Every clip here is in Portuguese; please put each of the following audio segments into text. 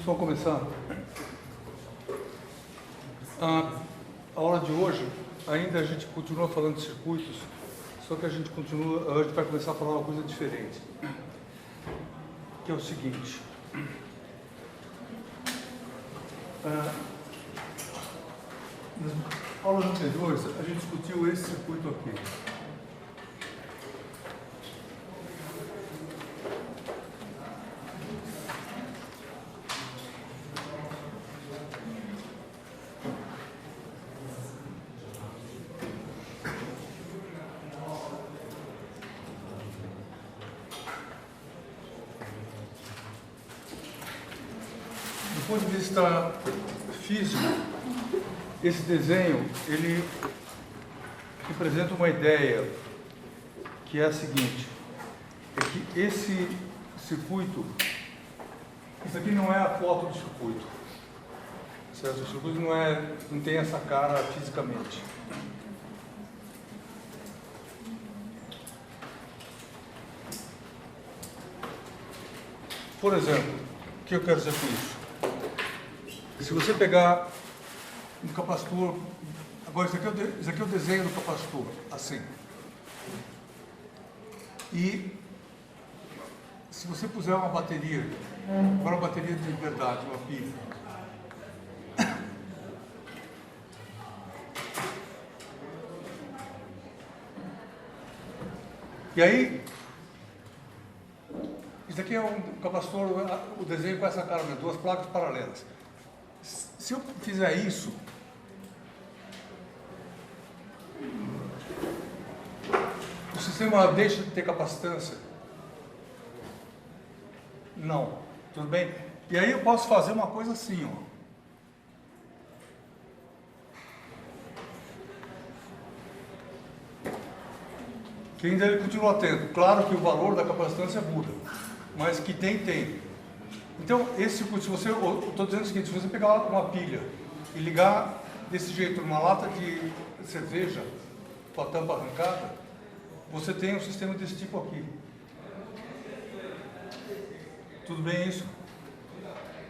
só começar. A aula de hoje, ainda a gente continua falando de circuitos, só que a gente vai começar a falar uma coisa diferente, que é o seguinte. Nas aulas anteriores, a gente discutiu esse circuito aqui. Do ponto de vista físico, esse desenho, ele representa uma ideia que é a seguinte, é que esse circuito, isso aqui não é a foto do circuito, certo? O circuito não tem essa cara fisicamente. Por exemplo, o que eu quero dizer com isso? Se você pegar um capacitor, agora isso aqui é o desenho do capacitor, assim. E se você puser uma bateria, agora uma bateria de verdade, uma pilha. E aí, isso aqui é um capacitor, o desenho com essa cara, duas placas paralelas. Se eu fizer isso, o sistema deixa de ter capacitância? Não. Tudo bem? E aí eu posso fazer uma coisa assim, ó. Que ainda ele continua tendo. Claro que o valor da capacitância muda, mas que tem. Então, esse circuito, se você, eu estou dizendo o seguinte, se você pegar uma pilha e ligar desse jeito numa lata de cerveja com a tampa arrancada, você tem um sistema desse tipo aqui. Tudo bem isso?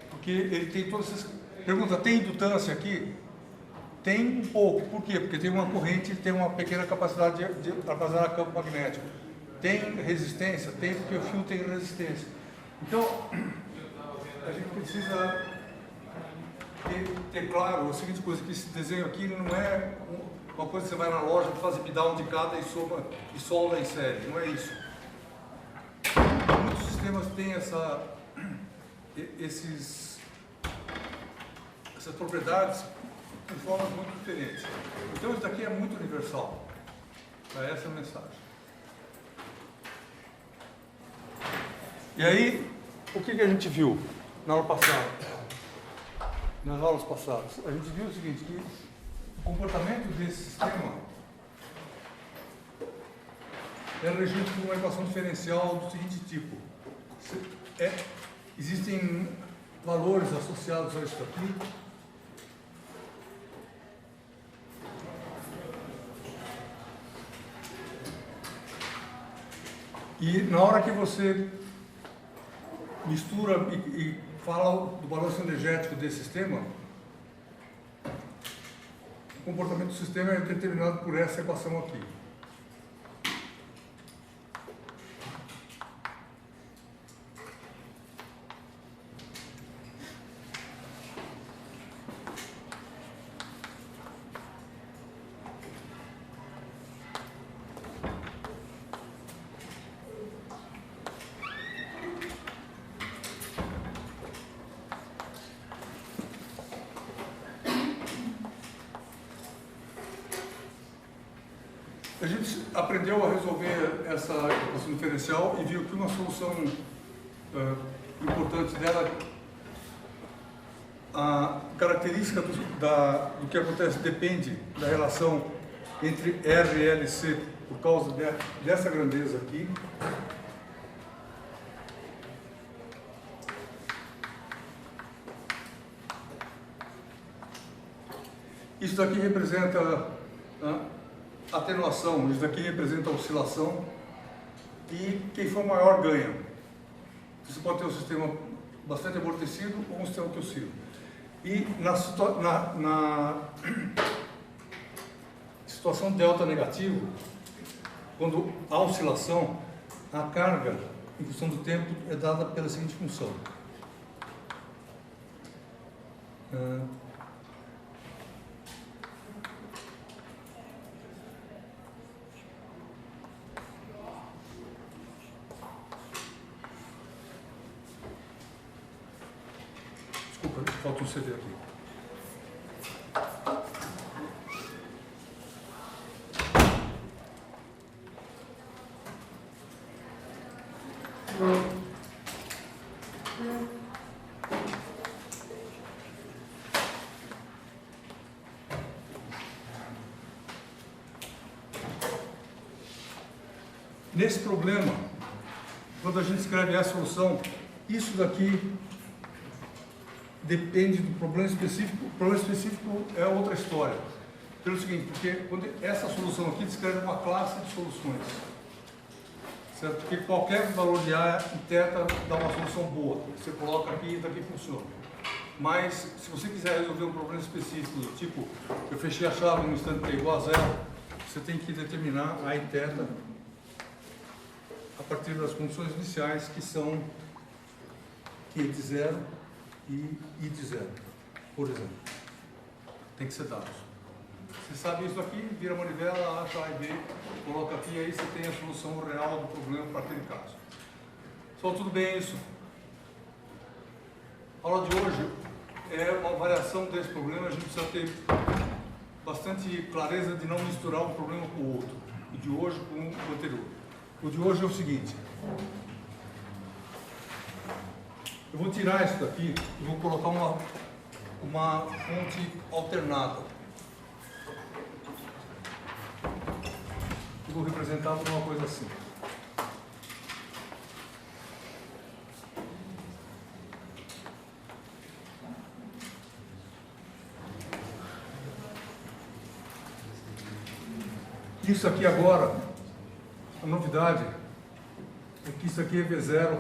Porque ele tem todas essas... Pergunta, tem indutância aqui? Tem um pouco. Por quê? Porque tem uma corrente, tem uma pequena capacidade de armazenar campo magnético. Tem resistência? Tem, porque o fio tem resistência. Então, a gente precisa ter claro a seguinte coisa, que esse desenho aqui não é uma coisa que você vai na loja, faz bit-down de cada e soma e solda em série, não é isso. Muitos sistemas têm essas propriedades de formas muito diferentes. Então isso daqui é muito universal. Essa é a mensagem. E aí, o que a gente viu na aula passada? Nas aulas passadas, a gente viu o seguinte, que o comportamento desse sistema é regido por uma equação diferencial do seguinte tipo. Existem valores associados a isso aqui. E na hora que você mistura e fala do balanço energético desse sistema, o comportamento do sistema é determinado por essa equação aqui. A gente aprendeu a resolver essa equação diferencial e viu que uma solução importante dela, a característica do que acontece depende da relação entre R e LC por causa dessa grandeza aqui. Isso daqui representa atenuação, isso daqui representa oscilação, e quem for maior ganha. Você pode ter um sistema bastante amortecido ou um sistema que oscila. E na situação delta negativo, quando há oscilação, a carga em função do tempo é dada pela seguinte função. Desculpa, falta um CD aqui. Nesse problema, quando a gente escreve a solução, isso daqui depende do problema específico. O problema específico é outra história. Pelo seguinte, porque quando essa solução aqui descreve uma classe de soluções, certo? Porque qualquer valor de A em θ dá uma solução boa. Você coloca aqui e daqui funciona. Mas, se você quiser resolver um problema específico, tipo, eu fechei a chave no instante t igual a zero, você tem que determinar A em θ a partir das condições iniciais, que são Q de zero e I de zero, por exemplo. Tem que ser dados. Você sabe isso aqui, vira a manivela, acha A e B, coloca aqui, e aí você tem a solução real do problema para aquele caso. Só tudo bem isso? A aula de hoje é uma variação desse problema, a gente precisa ter bastante clareza de não misturar um problema com o outro, o de hoje com o anterior. O de hoje é o seguinte: eu vou tirar isso daqui e vou colocar uma fonte alternada. Eu vou representar por uma coisa assim. Isso aqui agora, a novidade é que isso aqui é V0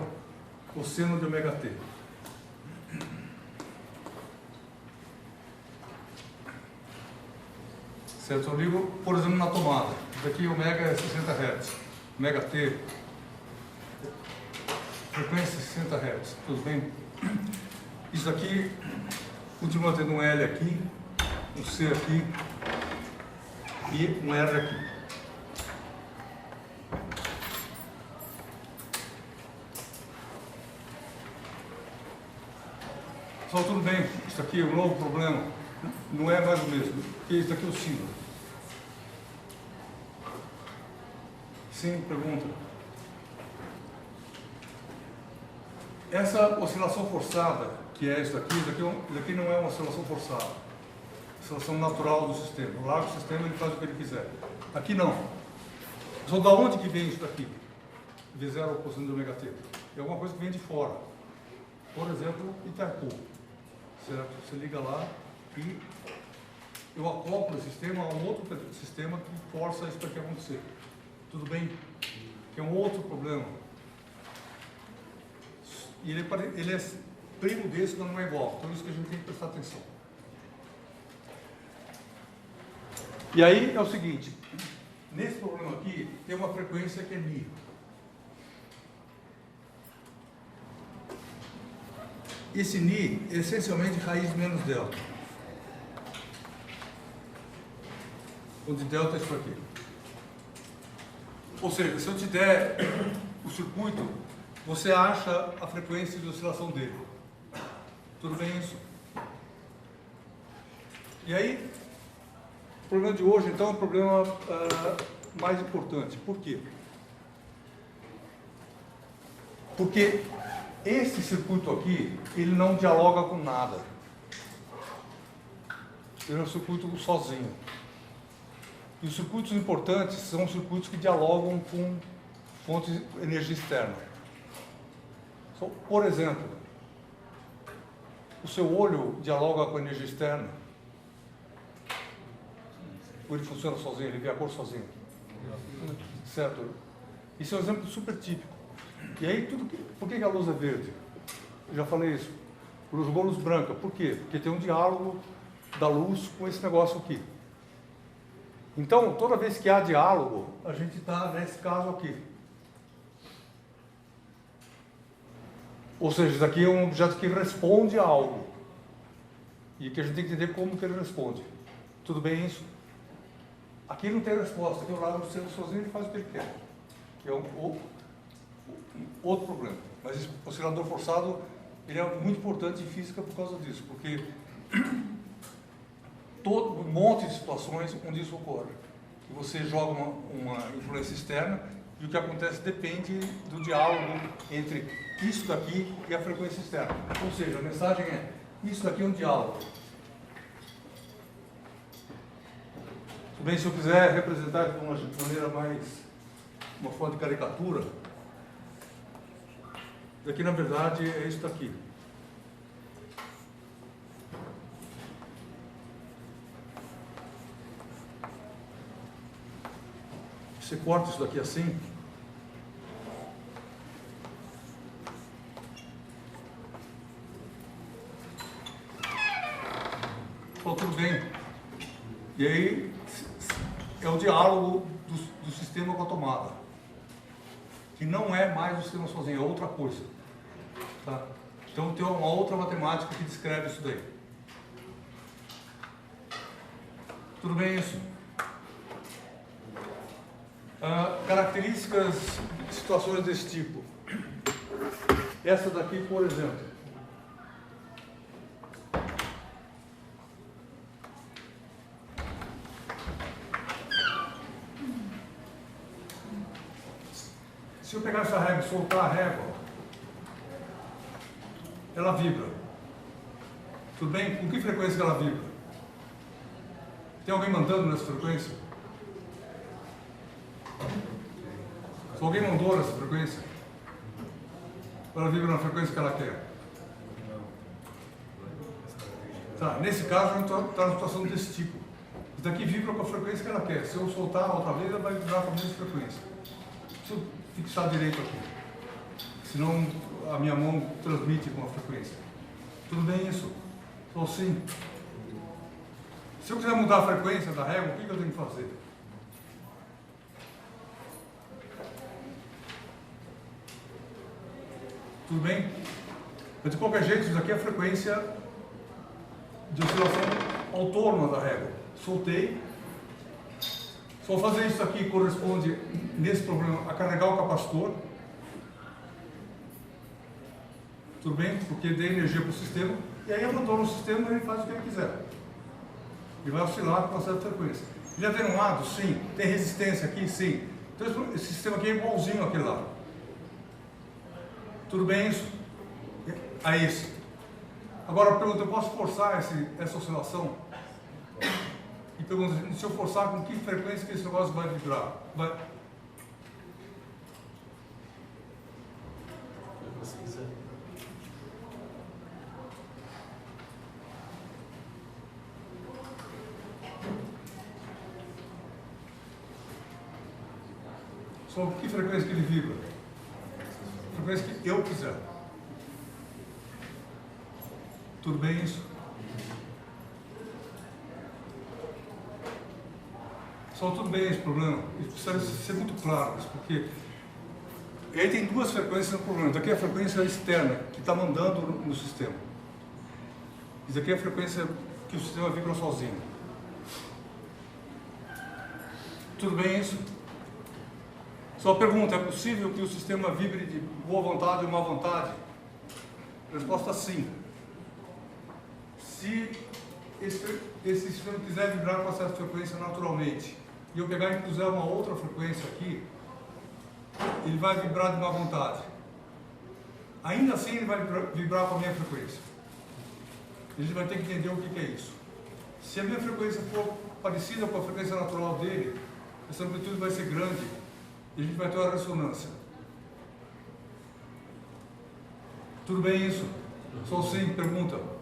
cosseno de ômega t. Certo? Eu ligo, por exemplo, na tomada. Isso aqui ômega é 60 Hz. Ômega t, frequência 60 Hz. Tudo bem? Isso aqui continua tendo um L aqui, um C aqui e um R aqui. Só tudo bem, isso aqui é um novo problema, não é mais o mesmo, porque isso aqui é o símbolo. Sim, pergunta. Essa oscilação forçada, que é isso aqui não é uma oscilação forçada, oscilação natural do sistema. O largo sistema ele faz o que ele quiser. Aqui não. Só da onde que vem isso daqui? V0 cosseno de ômega t. É alguma coisa que vem de fora. Por exemplo, Itaipu. Certo? Você liga lá e eu acoplo o sistema a um outro sistema que força isso para que acontecer. Tudo bem? Que é um outro problema. E ele é primo desse, mas não é igual. Então, isso que a gente tem que prestar atenção. E aí é o seguinte: nesse problema aqui, tem uma frequência que é μ. Esse Ni é essencialmente raiz menos delta, onde delta é isso aqui. Ou seja, se eu te der o circuito, você acha a frequência de oscilação dele. Tudo bem isso? E aí, o problema de hoje, então, é o problema mais importante. Por quê? Porque esse circuito aqui, ele não dialoga com nada. Ele é um circuito sozinho. E os circuitos importantes são os circuitos que dialogam com fontes de energia externa. Então, por exemplo, o seu olho dialoga com a energia externa? Ou ele funciona sozinho, ele vê a cor sozinho? Certo? Isso é um exemplo super típico. E aí, por que a luz é verde? já falei isso, luz boa, luz branca. Por quê? Porque tem um diálogo da luz com esse negócio aqui. Então, toda vez que há diálogo, a gente está nesse caso aqui. Ou seja, isso aqui é um objeto que responde a algo. E que a gente tem que entender como que ele responde. Tudo bem isso? Aqui não tem resposta. Aqui o lado do centro sozinho ele faz o que ele quer. Que é outro problema. Mas esse oscilador forçado ele é muito importante em física por causa disso. Porque todo um monte de situações onde isso ocorre. Que você joga uma influência externa e o que acontece depende do diálogo entre isso daqui e a frequência externa. Ou seja, a mensagem é, isso daqui é um diálogo. Tudo bem, se eu quiser representar de uma maneira mais, uma forma de caricatura, isso aqui na verdade é isso daqui. Você corta isso daqui assim. Falou, tudo bem. E aí é o diálogo do sistema com a tomada. Que não é mais o sistema sozinho, é outra coisa. Tá? Então tem uma outra matemática que descreve isso daí. Tudo bem isso? Características de situações desse tipo. Essa daqui, por exemplo. Se eu pegar essa régua e soltar a régua, ela vibra. Tudo bem? Com que frequência ela vibra? Tem alguém mandando nessa frequência? Se alguém mandou nessa frequência, ela vibra na frequência que ela quer. Tá, nesse caso, a gente está numa situação desse tipo. Isso daqui vibra com a frequência que ela quer. Se eu soltar outra vez, ela vai vibrar com a mesma frequência. Preciso fixar direito aqui. Senão a minha mão transmite com a frequência. Tudo bem isso? Então, sim. Se eu quiser mudar a frequência da régua, o que eu tenho que fazer? Tudo bem? Mas de qualquer jeito, isso daqui é a frequência de oscilação autônoma da régua. Soltei. Só fazer isso aqui corresponde, nesse problema, a carregar o capacitor. Tudo bem? Porque dei energia para o sistema. E aí abandona o sistema e ele faz o que ele quiser. Ele vai oscilar com uma certa frequência. Ele é atenuado? Sim. Tem resistência aqui? Sim. Então esse sistema aqui é igualzinho àquele lá. Tudo bem isso? A esse. Agora eu pergunto, eu posso forçar essa oscilação? E pergunto, se eu forçar, com que frequência que esse negócio vai vibrar? Só com que frequência que ele vibra? Frequência que eu quiser. Tudo bem isso? Só tudo bem esse problema. Isso precisa ser muito claro, porque aí tem duas frequências no problema. Isso aqui é a frequência externa, que está mandando no sistema. Isso aqui é a frequência que o sistema vibra sozinho. Tudo bem isso? Só pergunta, é possível que o sistema vibre de boa vontade ou má vontade? Resposta sim. Se esse sistema quiser vibrar com essa frequência naturalmente, e eu pegar e puser uma outra frequência aqui, ele vai vibrar de má vontade. Ainda assim ele vai vibrar com a minha frequência. A gente vai ter que entender o que é isso. Se a minha frequência for parecida com a frequência natural dele, essa amplitude vai ser grande e a gente vai ter uma ressonância. Tudo bem isso? Só sim, pergunta.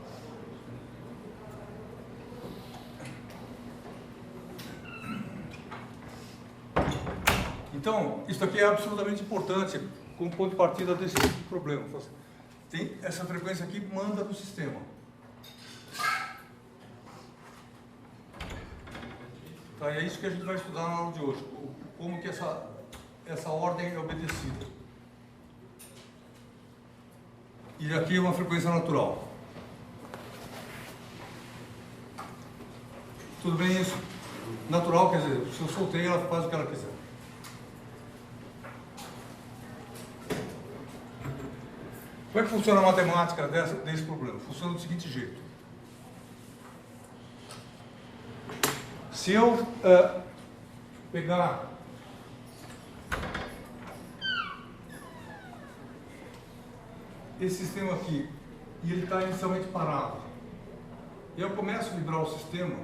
Então, isso aqui é absolutamente importante como ponto de partida desse tipo de problema. tem essa frequência aqui manda para o sistema. Tá, é isso que a gente vai estudar na aula de hoje, como que essa ordem é obedecida. E aqui é uma frequência natural. Tudo bem isso? Natural, quer dizer, se eu soltei, ela faz o que ela quiser. Como é que funciona a matemática desse problema? Funciona do seguinte jeito. Se eu pegar esse sistema aqui e ele está inicialmente parado, e eu começo a vibrar o sistema,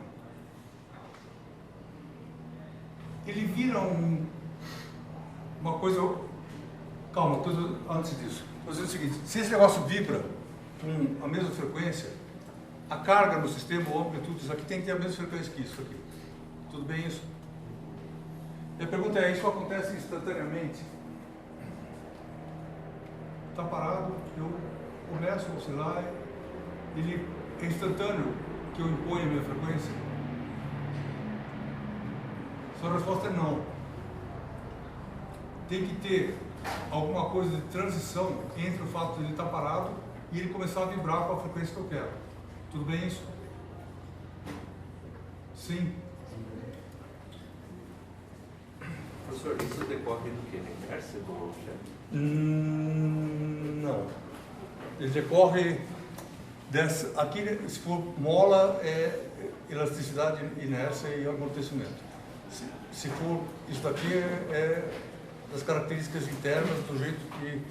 ele vira uma coisa... Calma, coisa antes disso. Vou dizer o seguinte, se esse negócio vibra com a mesma frequência, a carga no sistema, ou a amplitude, isso aqui tem que ter a mesma frequência que isso aqui. Tudo bem isso? E a pergunta é, isso acontece instantaneamente? Está parado, eu começo a oscilar, ele é instantâneo que eu imponho a minha frequência? Sua resposta é não. Tem que ter alguma coisa de transição entre o fato de ele estar parado e ele começar a vibrar com a frequência que eu quero. Tudo bem isso? Sim. Professor, isso decorre do que? Da inércia do objeto? Não. Ele decorre dessa... Aqui, se for mola, é elasticidade, inércia e amortecimento. Se for isso daqui, é das características internas, do jeito que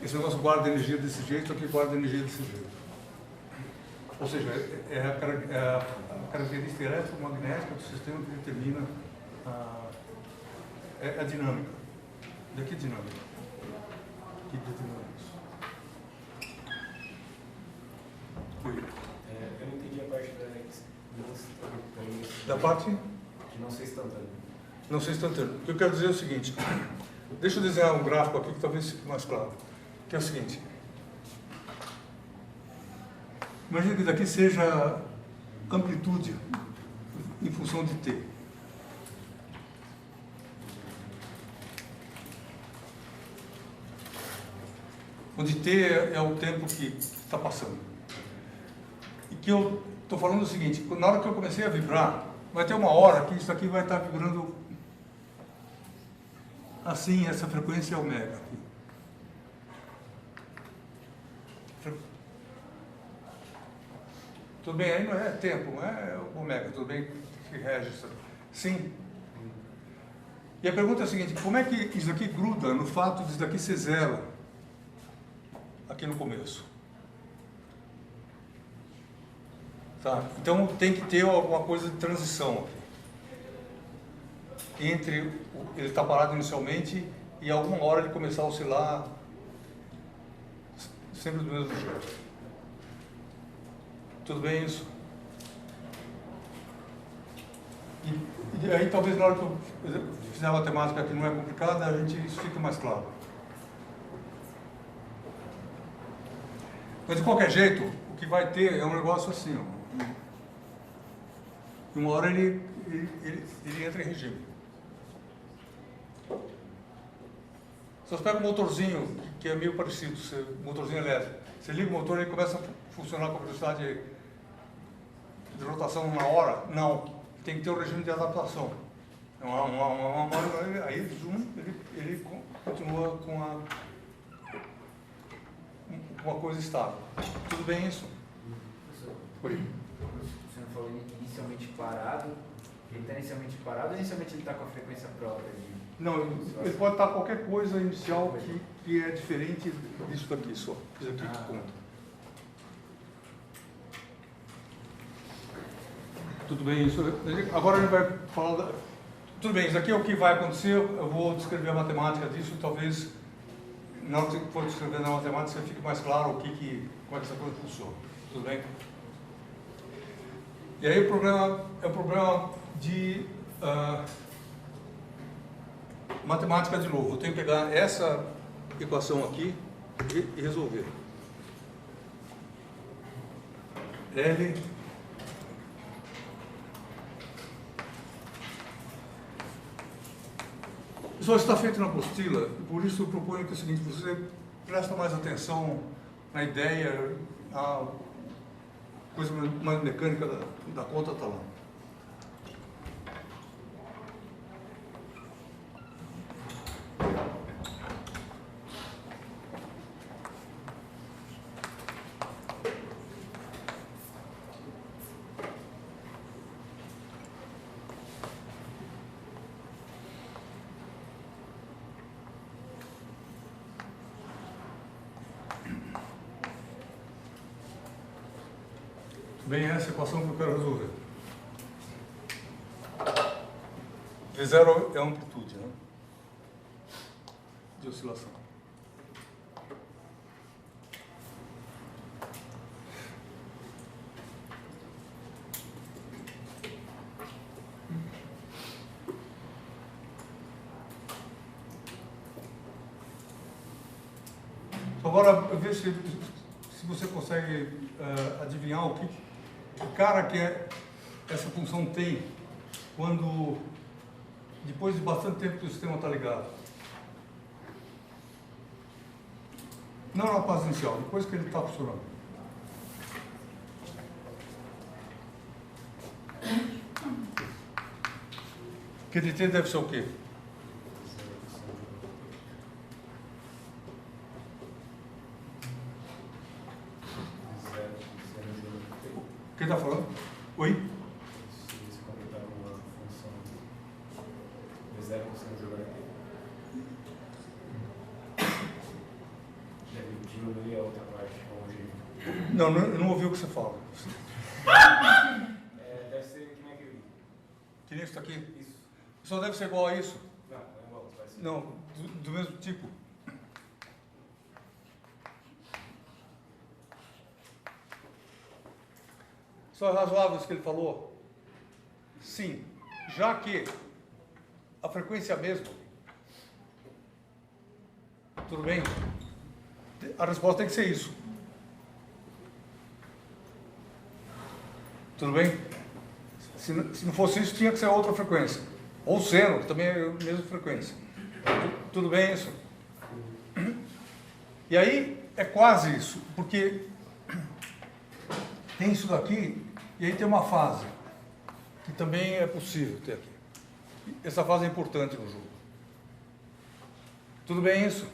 esse negócio guarda energia desse jeito, aqui guarda energia desse jeito. Ou seja, é a característica eletromagnética do sistema que determina a dinâmica. Daqui dinâmica. Que determina isso. Eu não entendi a parte da parte de não ser instantâneo. Não ser instantâneo. O que eu quero dizer é o seguinte, deixa eu desenhar um gráfico aqui que talvez fique mais claro, que é o seguinte, imagina que daqui seja amplitude em função de t. Onde t é o tempo que está passando. E que eu estou falando o seguinte, na hora que eu comecei a vibrar, vai ter uma hora que isso aqui vai estar vibrando assim, essa frequência é ômega aqui. Tudo bem, aí não é tempo, não é ômega, tudo bem que rege isso. Sim. E a pergunta é a seguinte, como é que isso aqui gruda no fato de isso daqui ser zero aqui no começo? Tá? Então tem que ter alguma coisa de transição aqui. Entre ele estar parado inicialmente e alguma hora ele começar a oscilar sempre do mesmo jeito. Tudo bem isso? E aí talvez na hora que eu fizer a matemática que não é complicada, isso fica mais claro. Mas de qualquer jeito, o que vai ter é um negócio assim, ó. E uma hora ele entra em regime. Se você pega um motorzinho, que é meio parecido, motorzinho elétrico, você liga o motor e ele começa a funcionar com a velocidade de rotação numa hora? Não. Tem que ter um regime de adaptação. Aí ele continua com uma coisa estável. Tudo bem isso? Por aí. Você não falou inicialmente parado. Ele está inicialmente parado ou inicialmente ele está com a frequência própria? Não, ele pode estar qualquer coisa inicial que é diferente disso daqui só. Isso aqui que conta. Tudo bem, isso. Agora a gente vai falar. Tudo bem, isso aqui é o que vai acontecer. Eu vou descrever a matemática disso. Talvez, na hora que for descrever na matemática, fique mais claro como é que essa coisa funciona. Tudo bem? E aí o problema é o problema de matemática de novo. Eu tenho que pegar essa equação aqui e resolver. L só está feito na apostila, e por isso eu proponho que é o seguinte, você presta mais atenção na ideia, a coisa mais mecânica da conta está lá. Bem, essa equação que eu quero resolver. V0 é a amplitude, né, de oscilação. Agora, veja se você consegue adivinhar o cara que essa função tem quando, depois de bastante tempo que o sistema está ligado. Não na fase inicial, depois que ele está funcionando. QDT deve ser o quê? Quem está falando? Oi? Se completar uma função V0 sem jogar aqui, deve diminuir a outra parte ao jeito. Não, eu não ouvi o que você fala. Deve ser que nem aquele. Que nem isso aqui? Isso. Só deve ser igual a isso? Não, não é igual, vai ser. Não, do mesmo tipo. São razoáveis que ele falou? Sim, já que a frequência é a mesma. Tudo bem? A resposta tem que ser isso. Tudo bem? Se não fosse isso, tinha que ser outra frequência. Ou seno, que também é a mesma frequência. Tudo bem isso? E aí é quase isso, porque tem isso daqui e aí tem uma fase que também é possível ter aqui. Essa fase é importante no jogo. Tudo bem isso?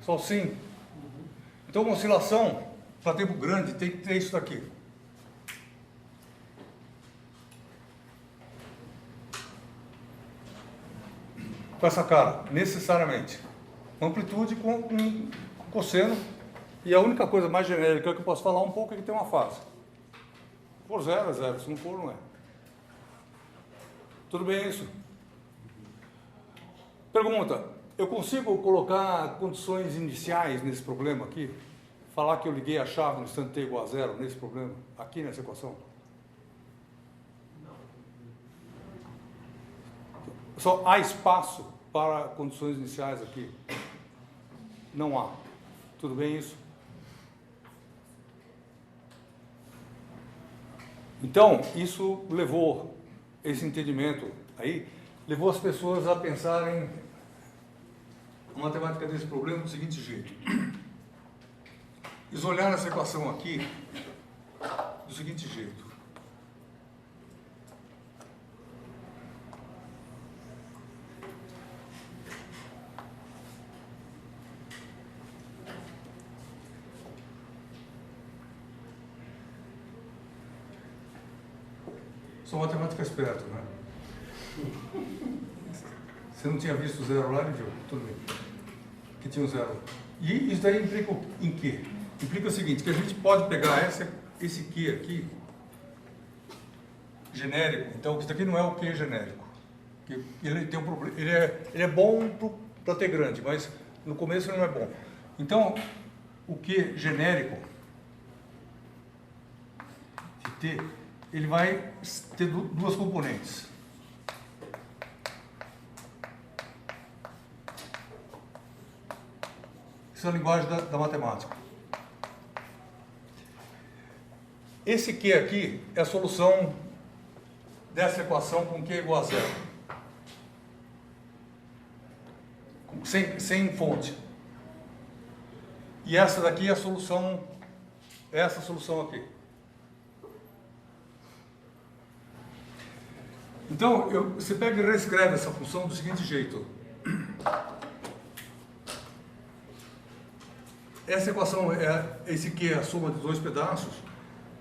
Só sim? Então uma oscilação para tempo grande tem que ter isso daqui. Com essa cara, necessariamente. Amplitude com cosseno. E a única coisa mais genérica que eu posso falar um pouco é que tem uma fase. Se for zero, é zero. Se não for, não é. Tudo bem isso? Pergunta. Eu consigo colocar condições iniciais nesse problema aqui? Falar que eu liguei a chave no instante t igual a zero nesse problema? Aqui nessa equação? Só há espaço para condições iniciais aqui? Não há. Tudo bem isso? Então, isso levou, esse entendimento aí, levou as pessoas a pensarem a matemática desse problema do seguinte jeito. Eles olharam essa equação aqui do seguinte jeito. Sou matemática esperto, né? Você não tinha visto o zero lá, ele viu? Tudo bem. Que tinha o zero. E isso daí implica em quê? Implica o seguinte, que a gente pode pegar esse Q aqui, genérico. Então, isso daqui não é o Q genérico. Ele tem um problema. Ele é bom para ter grande, mas no começo ele não é bom. Então, o Q genérico de T, ele vai ter duas componentes. Isso é a linguagem da matemática. esse Q aqui é a solução dessa equação com Q igual a zero. Sem fonte. E essa daqui é a solução, essa solução aqui. Então, você pega e reescreve essa função do seguinte jeito. Essa equação, esse Q é a soma de dois pedaços,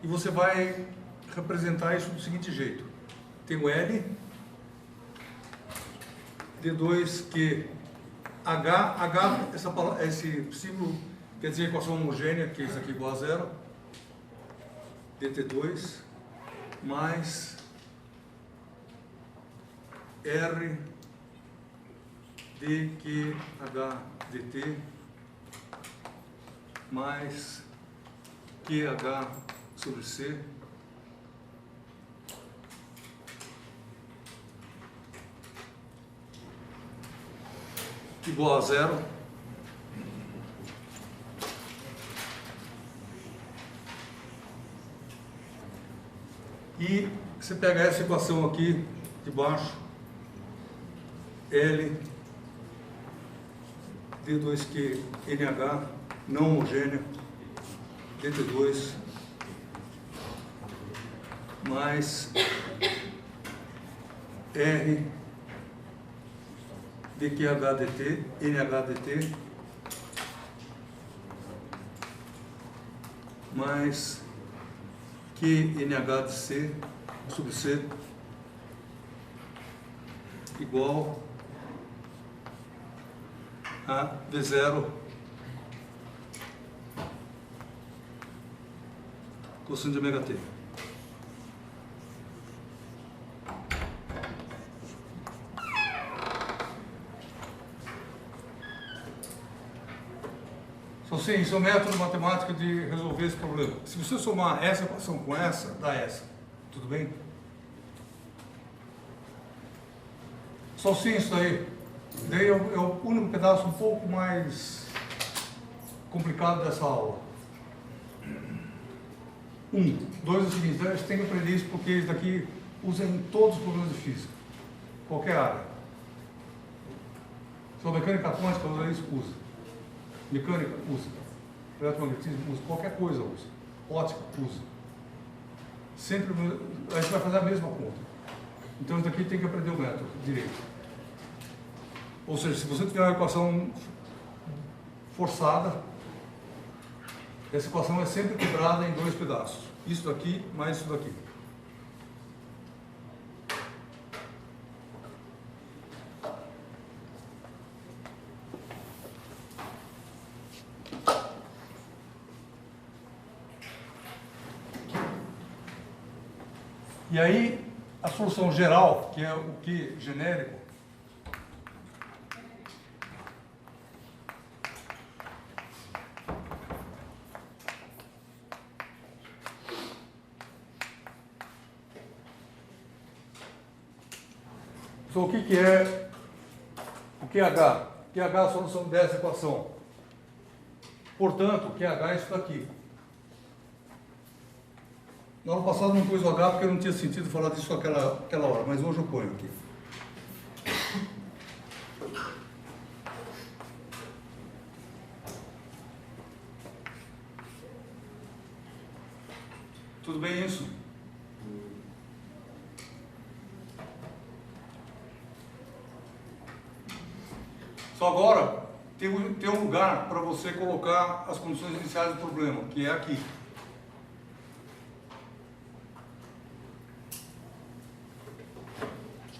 e você vai representar isso do seguinte jeito. Tem o L, D2Q, H, esse símbolo quer dizer equação homogênea, que é isso aqui igual a zero, dt2, mais R dQH dt mais QH sobre C igual a zero. E você pega essa equação aqui de baixo, L D2Q NH não homogêneo dt2 mais R dQH dt NH dt mais QNH de C sobre C igual a V0 cosseno de ômega t. Então, sim, isso é um método matemático de resolver esse problema. Se você somar essa equação com essa, dá essa. Tudo bem? Só sim isso daí. Daí é o único pedaço um pouco mais complicado dessa aula. 2 é o seguinte, a gente tem que aprender isso porque isso daqui usa em todos os problemas de física. Qualquer área. Se a mecânica quântica usa isso, usa. Mecânica, usa. Eletromagnetismo, usa. Qualquer coisa usa. Ótica, usa. Sempre a gente vai fazer a mesma conta. Então isso daqui tem que aprender o método direito. Ou seja, se você tiver uma equação forçada, essa equação é sempre quebrada em 2 pedaços. Isso daqui mais isso daqui. E aí, a solução geral, que é o Q genérico, então, o que é o QH? QH é a solução dessa equação. Portanto, QH é isso daqui. No ano passado não pus o H porque não tinha sentido falar disso aquela hora, mas hoje eu ponho aqui. Tudo bem isso? Só agora tem um lugar para você colocar as condições iniciais do problema, que é aqui.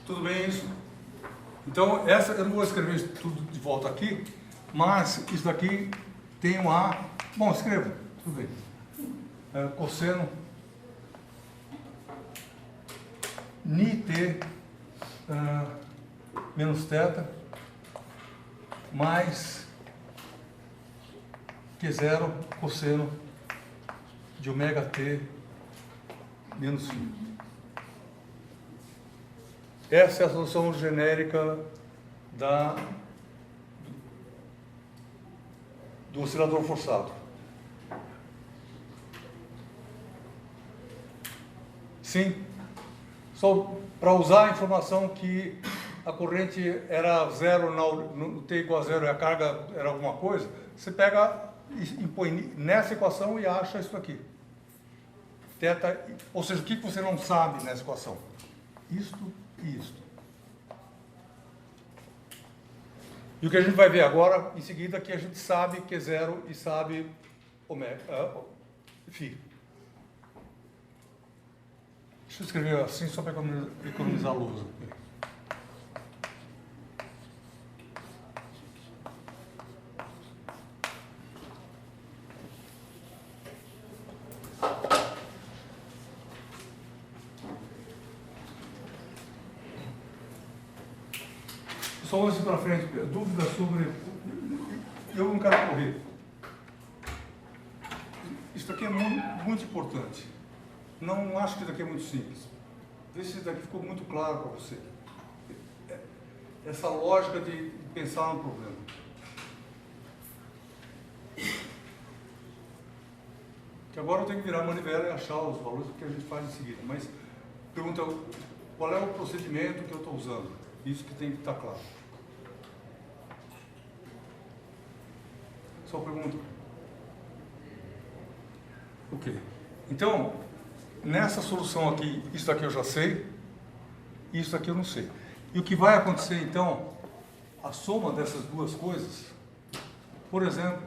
Tudo bem isso? Então, eu não vou escrever isso tudo de volta aqui, mas isso daqui tem um A. Bom, escreva, tudo bem. Cosseno Ni-T menos θ mais Q0 cosseno de ômega t menos φ. Essa é a solução genérica do oscilador forçado. Sim. Só para usar a informação que a corrente era zero no t igual a zero e a carga era alguma coisa, você pega e impõe nessa equação e acha isso aqui. Teta, ou seja, o que você não sabe nessa equação? Isto e isto. E o que a gente vai ver agora, em seguida, é que a gente sabe que é zero e sabe φ. Deixa eu escrever assim só para economizar luz. Só antes para frente, dúvidas sobre... Eu não quero correr. Isso aqui é muito importante. Não acho que isso aqui é muito simples. Vê se isso daqui ficou muito claro para você. Essa lógica de pensar no problema. Que agora eu tenho que virar a manivela e achar os valores que a gente faz em seguida. Mas pergunta qual é o procedimento que eu estou usando. Isso que tem que estar claro. Só pergunta. Ok. Então, nessa solução aqui, isso daqui eu já sei, isso aqui eu não sei. E o que vai acontecer, então, a soma dessas duas coisas, por exemplo,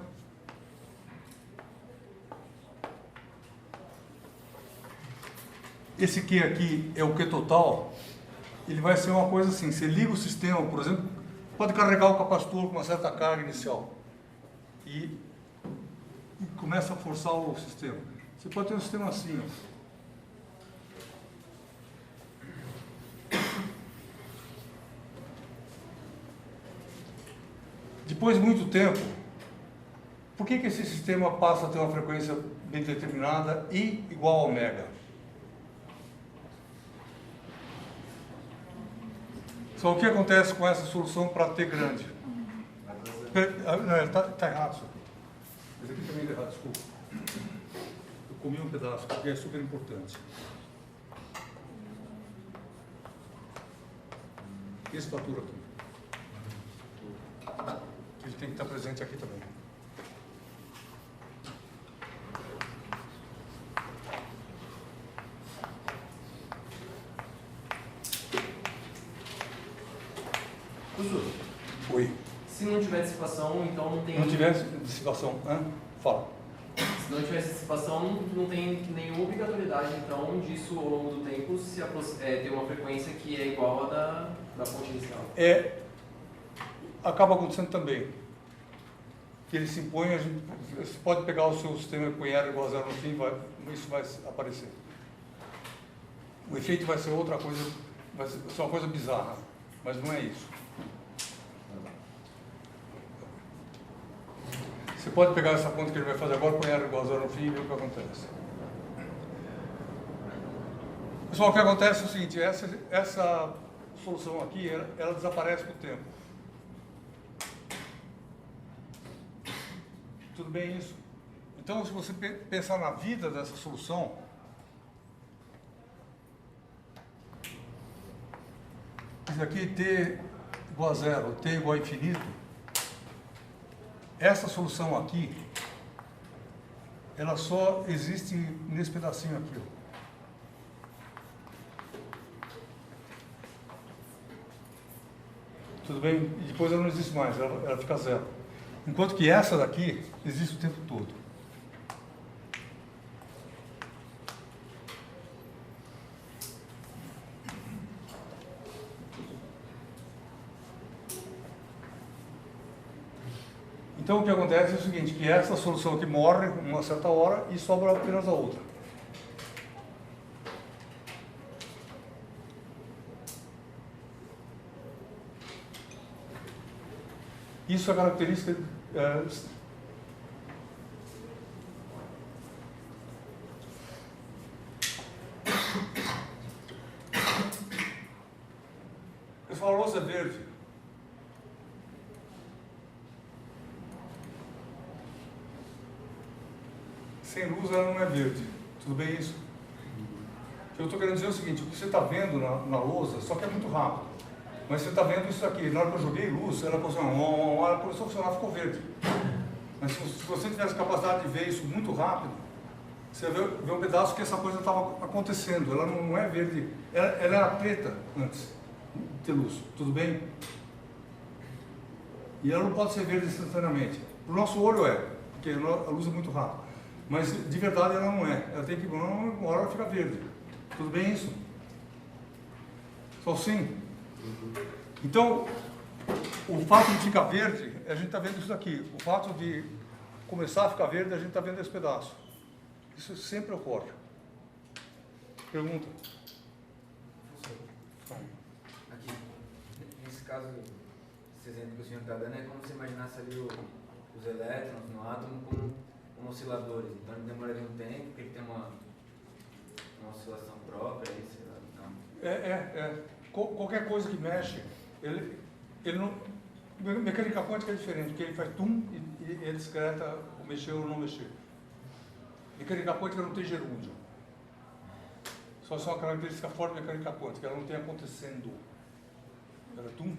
esse Q aqui é o Q total, ele vai ser uma coisa assim, você liga o sistema, por exemplo, pode carregar o capacitor com uma certa carga inicial e começa a forçar o sistema. Você pode ter um sistema assim, ó. Depois de muito tempo, por que esse sistema passa a ter uma frequência bem determinada I igual a ômega? Só o que acontece com essa solução para T grande? Está errado isso aqui. Esse aqui também está errado, desculpa. Eu comi um pedaço, porque é super importante. Esse fatura aqui. Ele tem que estar presente aqui também. Professor, Oi. se não tiver dissipação, então não tem... Não tivesse dissipação, fala. Se não tiver dissipação, não tem nenhuma obrigatoriedade, então, disso ao longo do tempo ter uma frequência que é igual à da fonte inicial. Acaba acontecendo também. Que ele se impõe, você pode pegar o seu sistema e pôr R igual a zero no fim, isso vai aparecer. O efeito vai ser outra coisa, vai ser uma coisa bizarra, mas não é isso. Você pode pegar essa conta que ele vai fazer agora, põe R igual a zero no fim e ver o que acontece. Pessoal, o que acontece é o seguinte, essa solução aqui, ela desaparece com o tempo. Tudo bem isso? Então, se você pensar na vida dessa solução, isso aqui T igual a zero, T igual a infinito, essa solução aqui, ela só existe nesse pedacinho aqui, ó. Tudo bem? E depois ela não existe mais, ela fica zero. Enquanto que essa daqui existe o tempo todo. Então o que acontece é o seguinte, que essa solução aqui morre uma certa hora e sobra apenas a outra. Isso é característica pessoal, a louça é verde. Sem luz ela não é verde. Tudo bem isso? eu estou querendo dizer é o seguinte, o que você está vendo na lousa, só que é muito rápido. Mas você está vendo isso aqui, na hora que eu joguei luz, ela começou a funcionar, ficou verde. Mas se você tivesse capacidade de ver isso muito rápido, você vê um pedaço que essa coisa estava acontecendo. Ela não é verde, ela era preta antes de ter luz, tudo bem? E ela não pode ser verde instantaneamente. Para o nosso olho é, porque a luz é muito rápida. Mas de verdade ela não é. Ela tem que, uma hora ela fica verde. Tudo bem isso? Só sim? Então, o fato de ficar verde, a gente está vendo isso daqui. O fato de começar a ficar verde, a gente está vendo esse pedaço. Isso sempre ocorre. Pergunta? Aqui, nesse caso, esse exemplo que o senhor está dando é como se imaginasse ali os elétrons no átomo como osciladores. Então ele demoraria um tempo, porque ele tem uma oscilação própria, aí, sei lá, então. Qualquer coisa que mexe, ele não. Mecânica quântica é diferente, porque ele faz tum e ele discreta o mexer ou não mexer. Mecânica quântica não tem gerúndio. Só é uma característica forte da mecânica quântica, ela não tem acontecendo. Ela tum,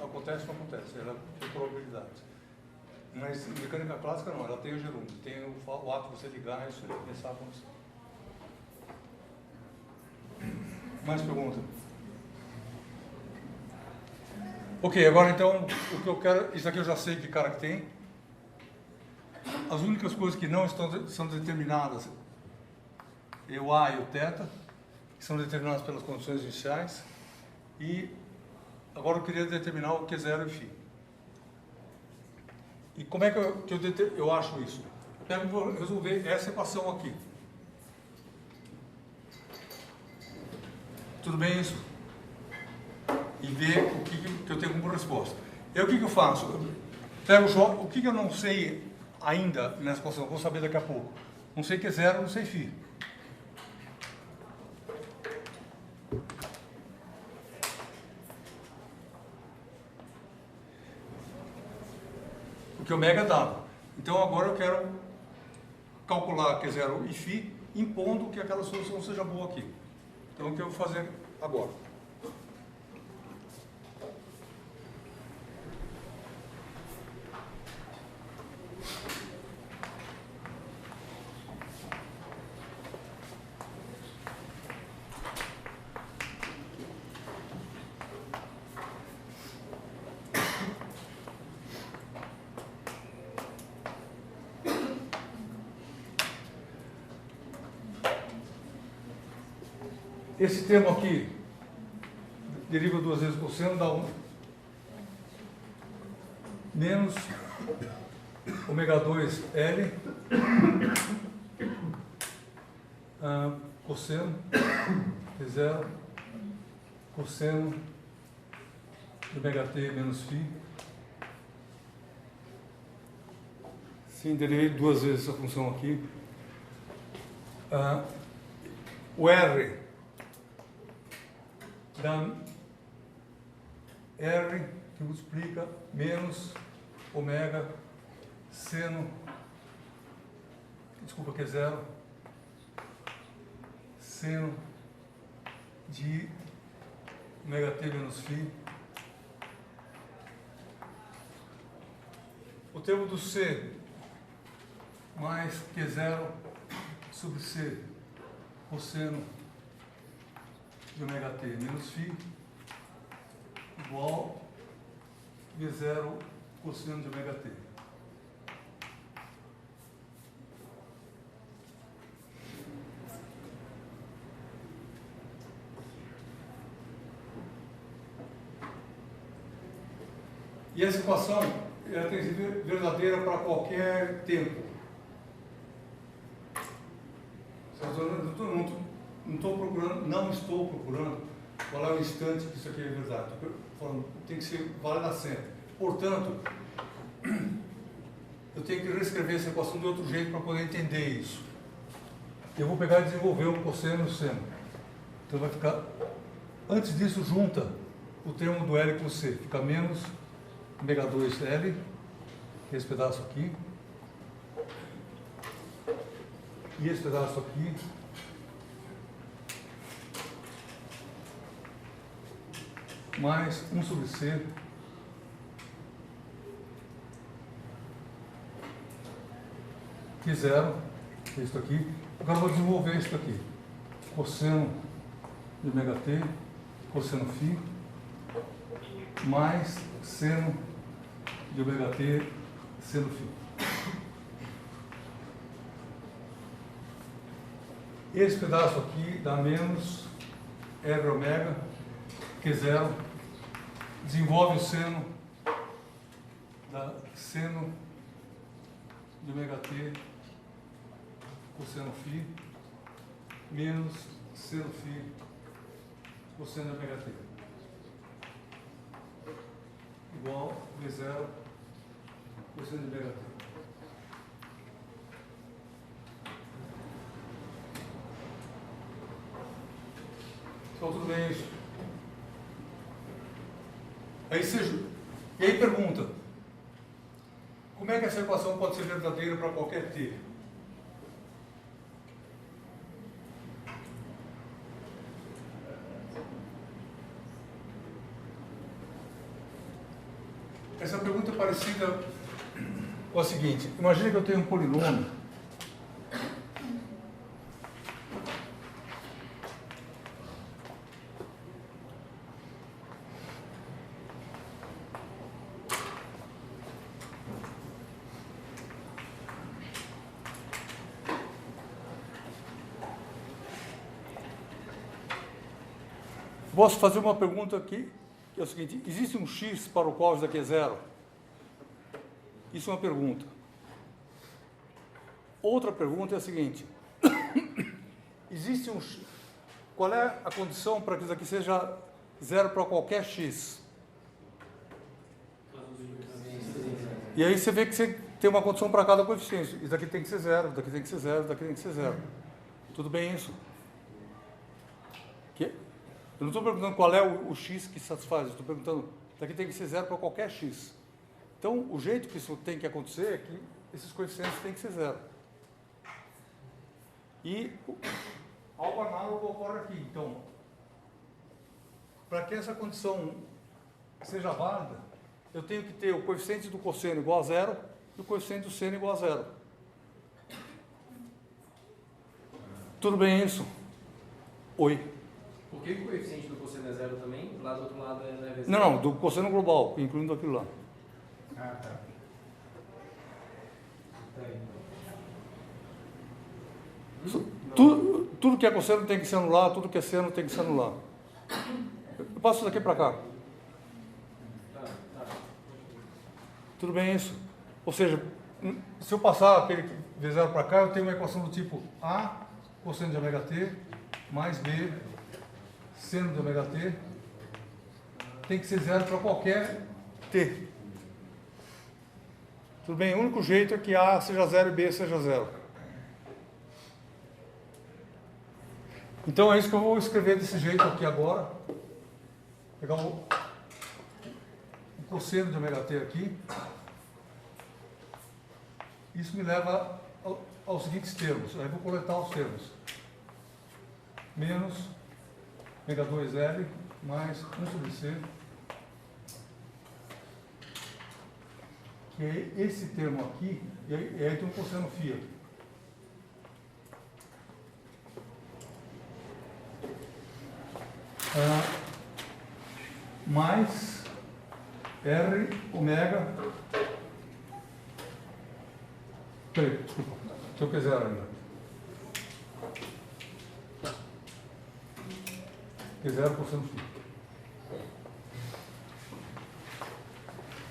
acontece ou não acontece, ela tem probabilidade. Mas mecânica clássica não, ela tem o gerúndio, tem o ato de você ligar isso e começar a acontecer. Mais pergunta? Ok, agora então, o que eu quero, isso aqui eu já sei que cara que tem. As únicas coisas que não são determinadas é o A e o θ, que são determinadas pelas condições iniciais. E agora eu queria determinar o Q0 e φ. E como é que eu acho isso? Eu vou resolver essa equação aqui. Tudo bem isso? E ver o que eu tenho como resposta. E aí o que eu faço? Eu pego o que eu não sei ainda nessa equação, vou saber daqui a pouco. Não sei Q0, não sei φ. Porque ômega é dado. Então agora eu quero calcular Q0 e φ, impondo que aquela solução seja boa aqui. Então o que eu vou fazer agora? Esse termo aqui deriva duas vezes cosseno, dá 1 menos ômega 2 L cosseno de 0 cosseno de ômega t menos φ. Sim, derivei duas vezes essa função aqui. O R dá R que multiplica menos ômega seno, desculpa, que é 0, seno de ômega t menos φ. O termo do C mais Q0 sobre C cosseno de ômega t menos φ igual V0 cosseno de ômega t. E essa equação ela tem que ser verdadeira para qualquer tempo. Não estou procurando qual é o instante que isso aqui é verdade. Estou falando, tem que ser válida sempre. Portanto, eu tenho que reescrever essa equação de outro jeito para poder entender isso. Eu vou pegar e desenvolver o cosseno e o seno. Então vai ficar, antes disso, junta o termo do L com o C. Fica menos ômega 2L, que é esse pedaço aqui, e esse pedaço aqui, mais 1 sobre C Q0, que é isso aqui. Agora eu vou desenvolver isso aqui. Cosseno de ômega t, cosseno φ, mais seno de ômega t, seno φ. Esse pedaço aqui dá menos R ômega, Q0, desenvolve o seno da seno de ômega t, cosseno φ, menos seno φ, cosseno de ômega t. Igual V0, cosseno de ômega t. Então, tudo bem isso. E aí pergunta, como é que essa equação pode ser verdadeira para qualquer t? Essa pergunta é parecida com a seguinte: imagine que eu tenho um polinômio Posso fazer uma pergunta aqui, que é o seguinte: existe um x para o qual isso daqui é zero? Isso é uma pergunta. Outra pergunta é a seguinte: existe um x, qual é a condição para que isso aqui seja zero para qualquer x? E aí você vê que você tem uma condição para cada coeficiente. Isso daqui tem que ser zero, isso daqui tem que ser zero, isso daqui tem que ser zero. Tudo bem isso? Eu não estou perguntando qual é o x que satisfaz, eu estou perguntando, daqui tem que ser zero para qualquer x. Então, o jeito que isso tem que acontecer é que esses coeficientes têm que ser zero. E algo análogo ocorre aqui. Então, para que essa condição seja válida, eu tenho que ter o coeficiente do cosseno igual a zero e o coeficiente do seno igual a zero. Tudo bem isso? Oi. Por que o coeficiente do cosseno é zero também? Lá do outro lado é zero? Não, do cosseno global, incluindo aquilo lá. Ah, tá. Tudo que é cosseno tem que se anular, tudo que é seno tem que se anular. Eu passo isso daqui para cá. Tá. Tudo bem isso? Ou seja, se eu passar aquele V0 para cá, eu tenho uma equação do tipo A, cosseno de ômega t, mais B, seno de ômega t, tem que ser zero para qualquer t. Tudo bem? O único jeito é que A seja zero e B seja zero. Então é isso que eu vou escrever desse jeito aqui agora. Pegar o cosseno de ômega t aqui. Isso me leva aos seguintes termos. Aí vou coletar os termos. Menos ômega 2L mais 1 sobre C, que é esse termo aqui, e aí tem um cosseno φ. Mais R ômega. Peraí, desculpa, deixa eu quiser ainda. Q0 cosseno φ.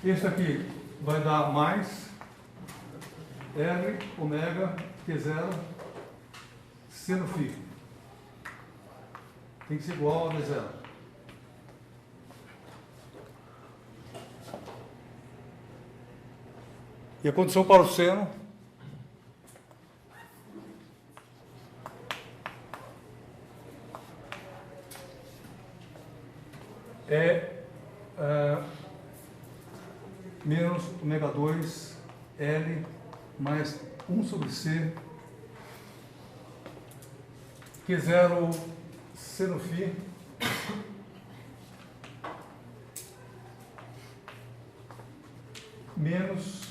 Este aqui vai dar mais R ômega Q0 seno φ. Tem que ser igual a V0. E a condição para o seno é menos ômega 2 L mais 1 sobre C Q0 seno φ menos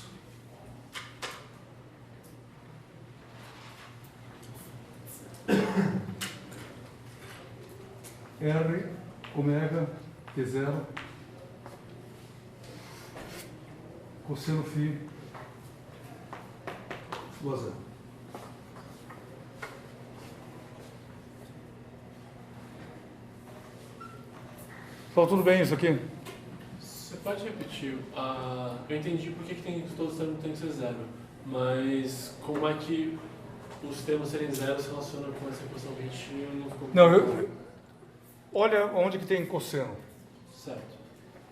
R ômega Q0 cosseno φ igual a zero. Então, tudo bem isso aqui? Você pode repetir? Eu entendi por que todos os termos têm que ser zero, mas como é que os termos serem zero se relacionam com essa equação que a gente não ficou... Não, olha onde que tem cosseno. Certo.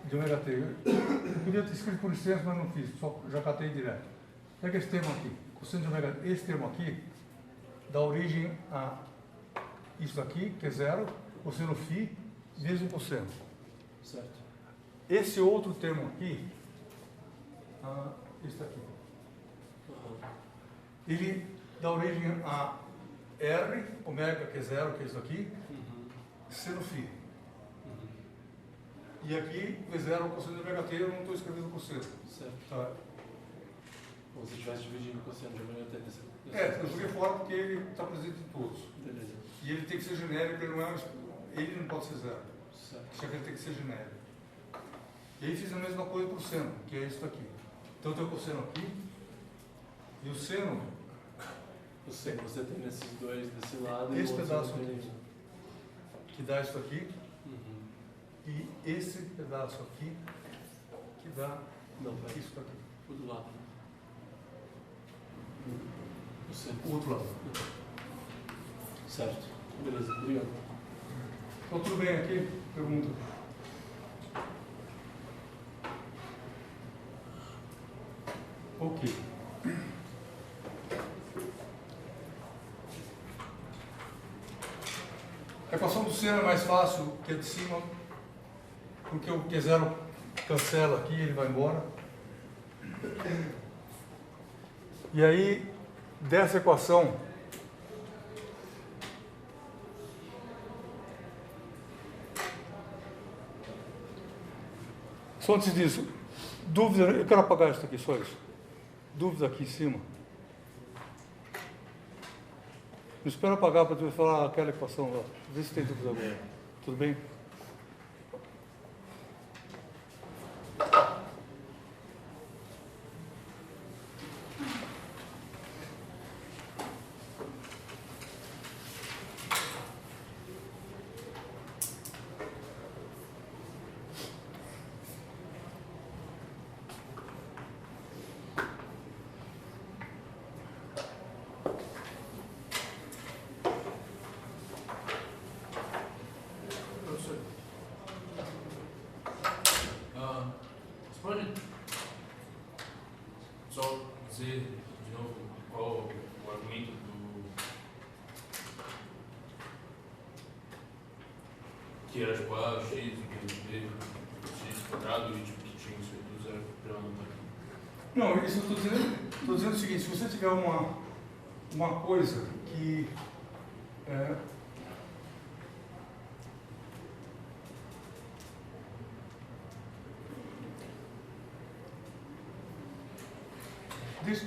De ômega t. Eu podia ter escrito por extenso, mas não fiz, só já catei direto. Pega esse termo aqui, cosseno de ômega t. Esse termo aqui dá origem a isso aqui, que é zero, cosseno φ, vezes o cosseno. Certo. Esse outro termo aqui, esse aqui, ele dá origem a R, ômega, que é zero, que é isso aqui, seno φ. E aqui, V0 cosseno de ômega t, eu não estou escrevendo cosseno. Certo. Tá? Como se estivesse dividindo o cosseno de ômega t nessa... Eu joguei fora porque ele está presente em todos. Beleza. E ele tem que ser genérico, ele não pode ser zero. Certo. Só que ele tem que ser genérico. E aí fiz a mesma coisa para o seno, que é isso aqui. Então eu tenho o cosseno aqui, e o seno, Você tem nesses dois desse lado esse e o outro pedaço tem aqui, nisso. que dá isso aqui, Uhum. e esse pedaço aqui, que dá Não, pera. isso aqui. O do lado. Você. O outro lado. Certo. Beleza, obrigado. Então tudo bem aqui? Pergunta. Ok. A equação do seno é mais fácil que a de cima, porque o Q0 cancela aqui, ele vai embora. E aí, dessa equação, só antes disso, dúvida, eu quero apagar isso aqui, só isso. Dúvida aqui em cima. Não espero apagar para tu falar aquela equação lá. Vê se tem dúvida agora. Tudo bem? Professor, você pode só dizer de novo qual o argumento do que era tipo a x, b, x quadrado e tipo que tinha isso aí do zero para eu anotar aqui? Não, isso eu estou dizendo o seguinte, se você tiver uma coisa que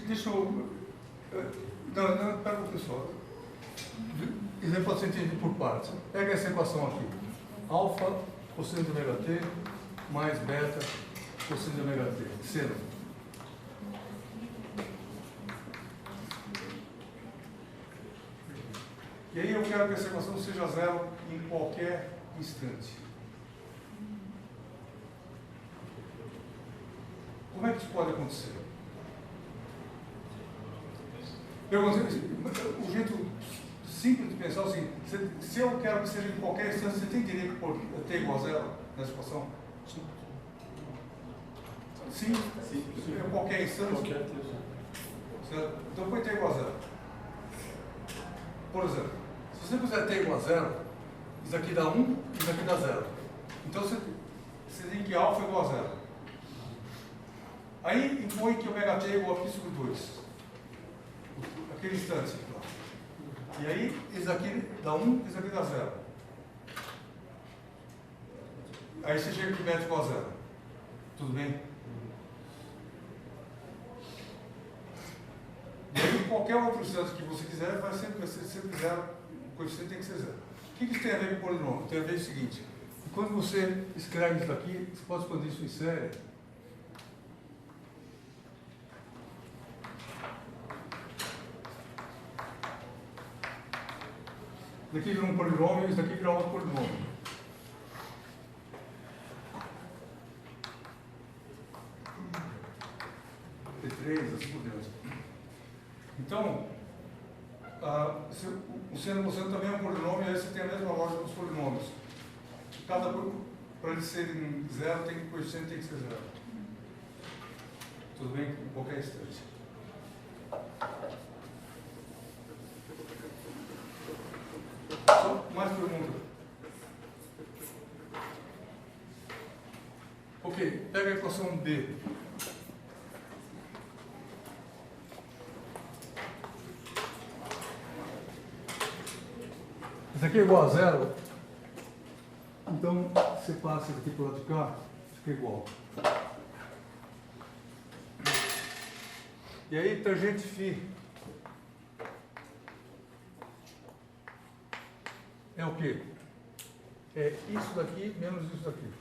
deixa eu... Não, pera pessoal. Isso pode ser entendido por partes. Pega essa equação aqui. Alfa, cosseno de ômega t, mais beta, cosseno de ômega t. Seno. E aí eu quero que essa equação seja zero em qualquer instante. Como é que isso pode acontecer? O jeito simples de pensar é o seguinte, se eu quero que seja em qualquer instante, você tem direito de pôr t igual a zero nessa equação? Sim? Em qualquer instante? Qualquer texto. Certo? Então põe t igual a zero. Por exemplo, se você puser t igual a zero, isso aqui dá 1, isso aqui dá 0. Então você tem que alfa é igual a 0. Aí impõe que ômega t é igual a π sobre 2. Aquele instante. E aí, isso aqui dá 1, isso aqui dá 0. Aí você chega aqui médio igual a 0. Tudo bem? qualquer outro instante que você quiser, vai sempre ser zero, o coeficiente tem que ser zero. O que isso tem a ver com polinômio? Tem a ver com o seguinte, que quando você escreve isso daqui, você pode expandir isso em série. Isso daqui vira um polinômio, isso daqui vira outro polinômio. T3, assim por diante. Então, o seno cosseno também é um polinômio, e aí você tem a mesma lógica dos polinômios. Para eles serem zero, o coeficiente tem que ser zero. Tudo bem? Em qualquer instante. Mais pergunta? Ok, pega a equação B. Isso aqui é igual a zero. Então, você passa daqui para o lado de cá, fica igual. E aí, tangente φ é o quê? É isso daqui menos isso daqui.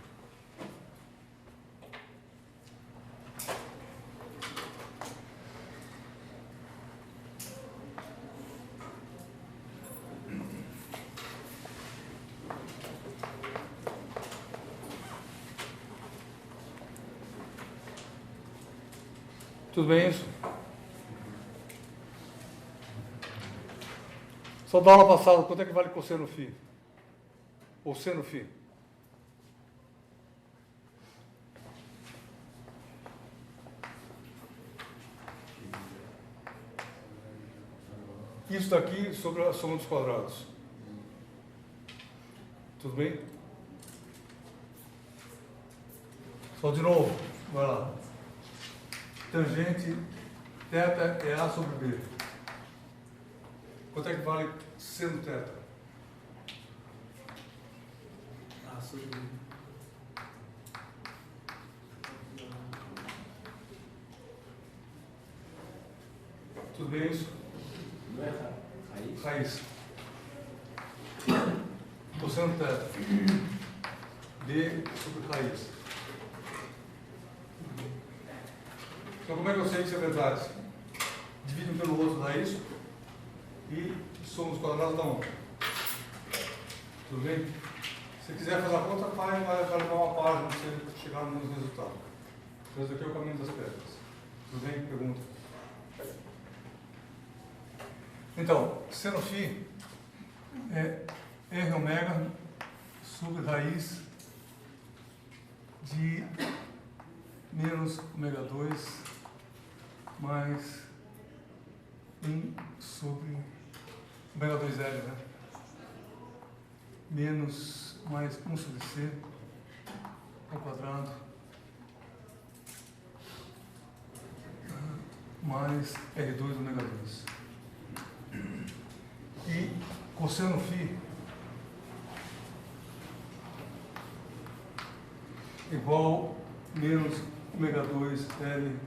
Tudo bem isso? Só da aula passada, quanto é que vale cosseno φ? Ou seno φ? Isso daqui sobre a soma dos quadrados. Tudo bem? Só de novo, vai lá. Tangente θ é A sobre B. Quanto é que vale seno θ? A sobre B. Tudo bem isso? Não é raiz? Raiz. Cosseno θ. B sobre raiz. Então, como é que eu sei que isso é verdade? Divide um pelo outro, dá isso. E soma os quadrados, dá 1. Tudo bem? Se quiser fazer a conta, vai levar uma página para você chegar no mesmo resultado. Então, esse aqui é o caminho das pedras. Tudo bem? Pergunta. Então, seno φ é R ômega sobre raiz de menos ômega 2 mais 1 sobre ômega 2L, né? Menos mais 1 sobre C ao quadrado mais R2 ômega 2. E cosseno φ igual menos ômega 2 L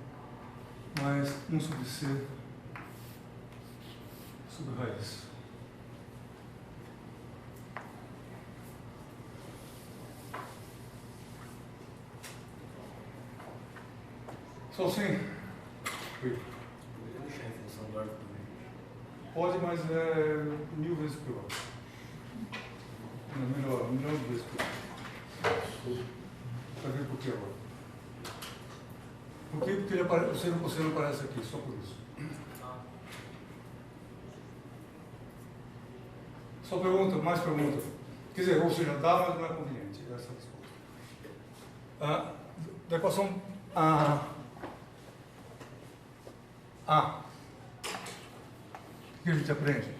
mais 1 sobre C sobre raiz. Só assim? Poderia deixar em função do arco também. Pode, mas é 1000 vezes pior. Não, melhor, 1 milhão de vezes pior. Vai ver por que agora. Por quê? Porque ele você não aparece aqui, só por isso. Só pergunta, mais pergunta. Quer dizer, ou seja, dá, mas não é conveniente. Essa é a resposta. Da equação A. O que a gente aprende?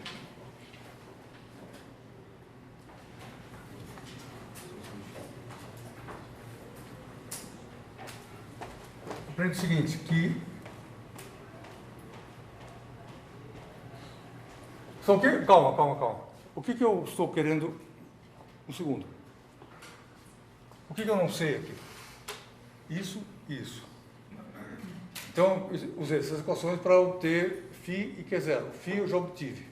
Aprende o seguinte, que só o que? Calma. O que eu estou querendo? Um segundo. O que eu não sei aqui? Isso e isso. Então, usei essas equações para obter φ φ e Q0. Φ eu já obtive,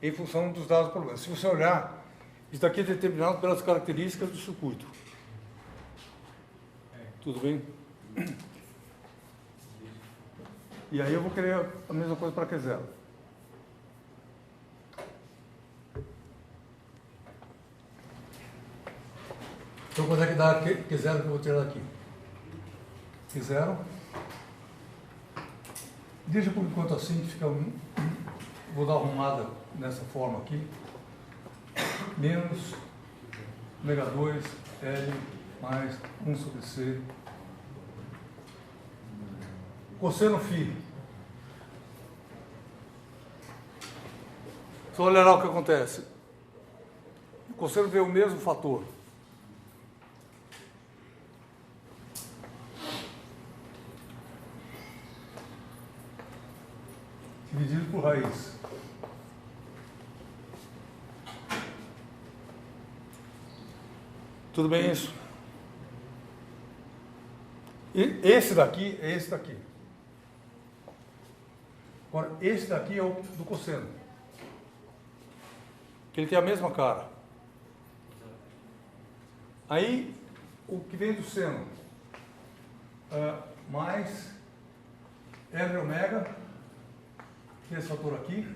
em função dos dados do problema. Se você olhar, isso daqui é determinado pelas características do circuito. Tudo bem? E aí eu vou querer a mesma coisa para Q0. Então, quanto é que dá Q0 que eu vou tirar daqui? Q0. Deixa por enquanto assim, que fica vou dar uma arrumada nessa forma aqui. Menos ômega 2 L mais 1 sobre C. Cosseno φ. Só olhar lá o que acontece. O cosseno vê o mesmo fator. Dividido por raiz. Tudo bem isso? E esse daqui é esse daqui. Agora, esse daqui é o do cosseno. Que ele tem a mesma cara. Aí, o que vem do seno, mais R ômega, que é esse fator aqui.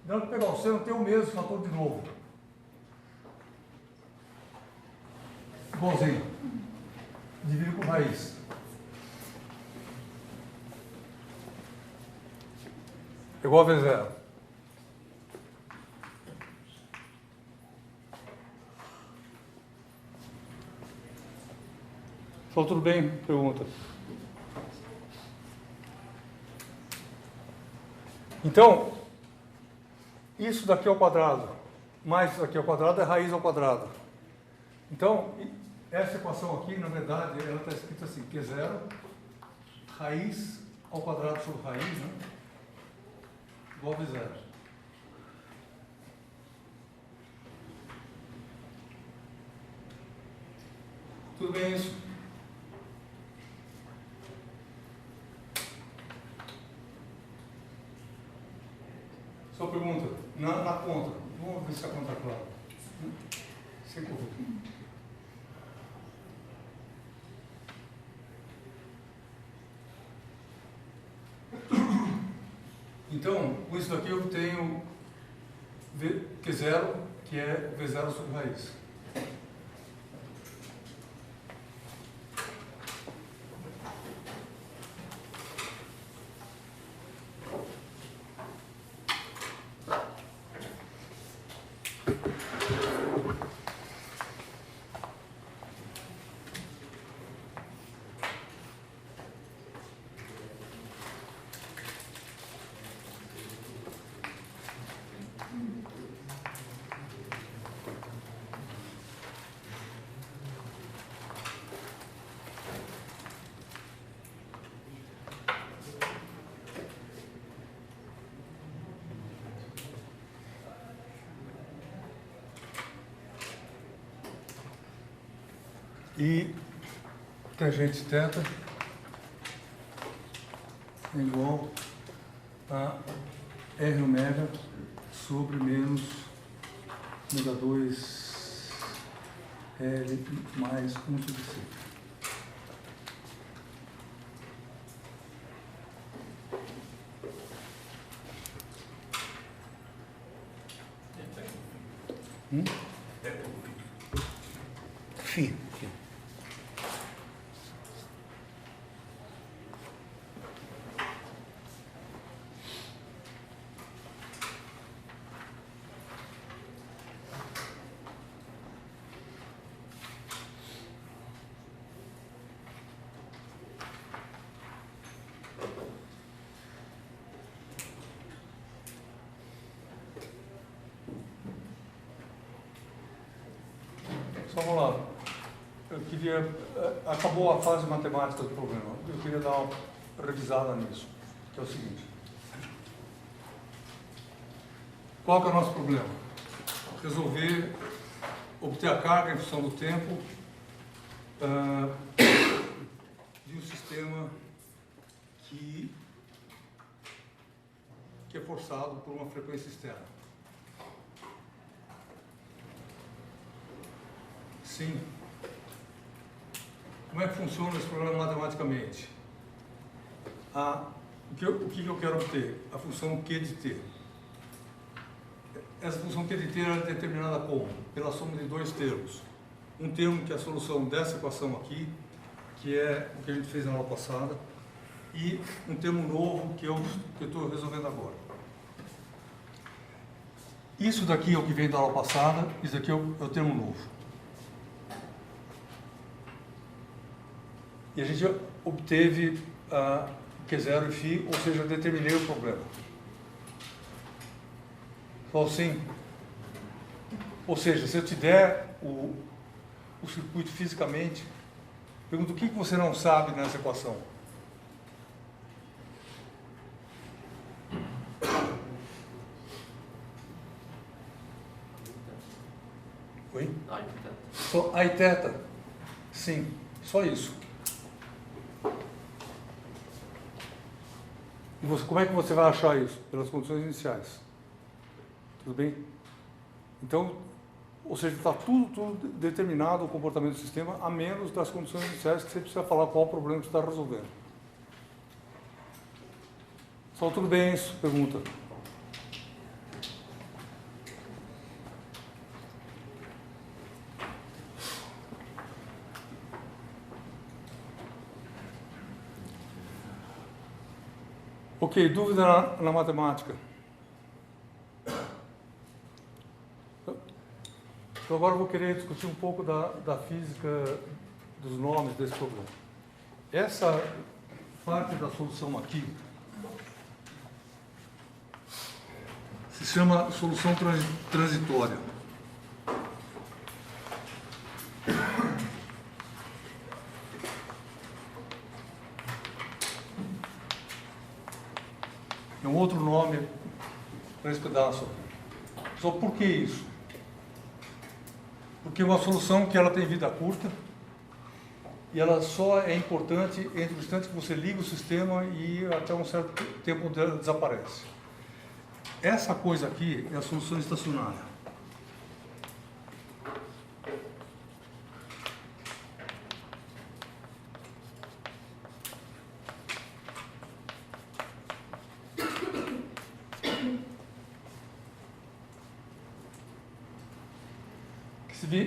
Dando para pegar o seno, tem o mesmo fator de novo. Igualzinho. Dividir por raiz. Igual a V0. Só tudo bem? Pergunta. Então, isso daqui ao quadrado, mais isso daqui ao quadrado é raiz ao quadrado. Então, essa equação aqui, na verdade, ela está escrita assim, Q0, raiz ao quadrado sobre raiz, né? Igual a V0. Tudo bem isso? Só pergunta, na conta, vamos ver se a conta é clara. Sem correr. Então, com isso daqui eu tenho Q0, que é V0 sobre raiz. E tangente θ é igual a R ômega sobre menos ômega 2 L mais 1 sobre C. Φ. Só vamos lá. Eu queria... Acabou a fase matemática do problema. Eu queria dar uma revisada nisso, que é o seguinte. Qual que é o nosso problema? Resolver, obter a carga em função do tempo de um sistema que que é forçado por uma frequência externa. Sim. Como é que funciona esse problema matematicamente? O que eu quero obter? A função Q de t. Essa função Q de t é determinada como? Pela soma de dois termos. Um termo que é a solução dessa equação aqui, que é o que a gente fez na aula passada, e um termo novo que eu estou resolvendo agora. Isso daqui é o que veio da aula passada, isso aqui é o termo novo. E a gente obteve Q0 e φ, ou seja, determinei o problema. Só assim. Ou seja, se eu te der o circuito fisicamente, pergunto o que você não sabe nessa equação. Oi? Ah, então. Só a e θ. Sim, só isso. E como é que você vai achar isso? Pelas condições iniciais. Tudo bem? Então, ou seja, está tudo determinado o comportamento do sistema, a menos das condições iniciais que você precisa falar qual o problema que você está resolvendo. Só tudo bem isso? Pergunta. Ok, dúvida na matemática? Então agora eu vou querer discutir um pouco da física dos nomes desse problema. Essa parte da solução aqui se chama solução transitória. É um outro nome para esse pedaço. Só por que isso? Porque é uma solução que ela tem vida curta e ela só é importante entre o instante que você liga o sistema e até um certo tempo ela desaparece. Essa coisa aqui é a solução estacionária.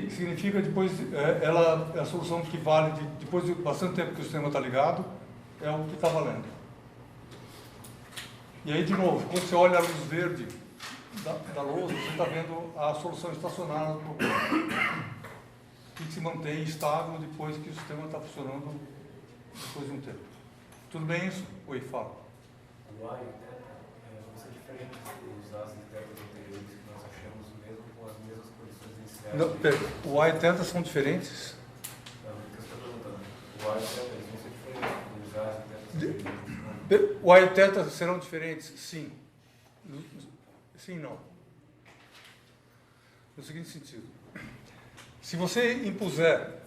Significa depois, ela é a solução que vale depois de bastante tempo que o sistema está ligado, é o que está valendo. E aí, de novo, quando você olha a luz verde da lousa, você está vendo a solução estacionária do problema, que se mantém estável depois que o sistema está funcionando depois de um tempo. Tudo bem isso? Oi, fala. O A e o θ vão ser diferentes dos As e θs anteriores que nós achamos mesmo com as mesmas condições iniciais. Não, pera, o A e θ são diferentes? Não, o que eu estou perguntando. O A e o θ vão ser diferentes dos As e θs anteriores. O A e θ serão diferentes? Sim. Sim, não. No seguinte sentido. Se você impuser...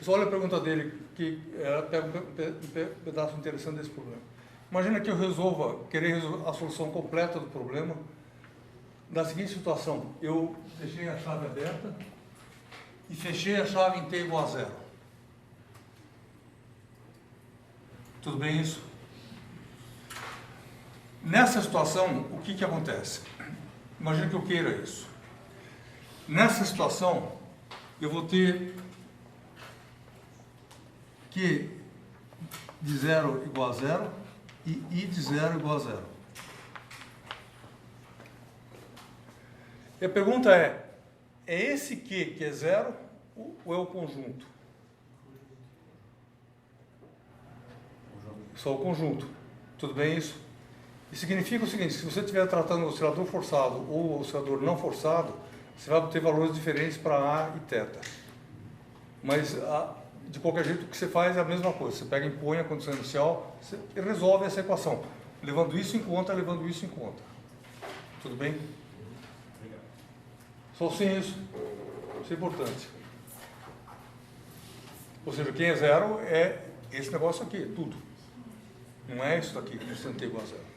Só olha a pergunta dele, que ela pega um pedaço interessante desse problema. Imagina que eu querer resolver a solução completa do problema da seguinte situação. Eu deixei a chave aberta e fechei a chave em t igual a 0. Tudo bem isso? Nessa situação, o que acontece? Imagina que eu queira isso. Nessa situação, eu vou ter Q de 0 igual a 0 e I de 0 igual a 0. E a pergunta é esse Q que é 0 ou é o conjunto? Só o conjunto. Tudo bem isso? Isso significa o seguinte, se você estiver tratando o oscilador forçado ou o oscilador não forçado, você vai obter valores diferentes para A e θ. Mas, de qualquer jeito, o que você faz é a mesma coisa. Você pega e impõe a condição inicial e resolve essa equação, levando isso em conta, levando isso em conta. Tudo bem? Obrigado. Só sim isso. Isso é importante. Ou seja, quem é 0 é esse negócio aqui, tudo. Não é isso daqui, que é igual a 0.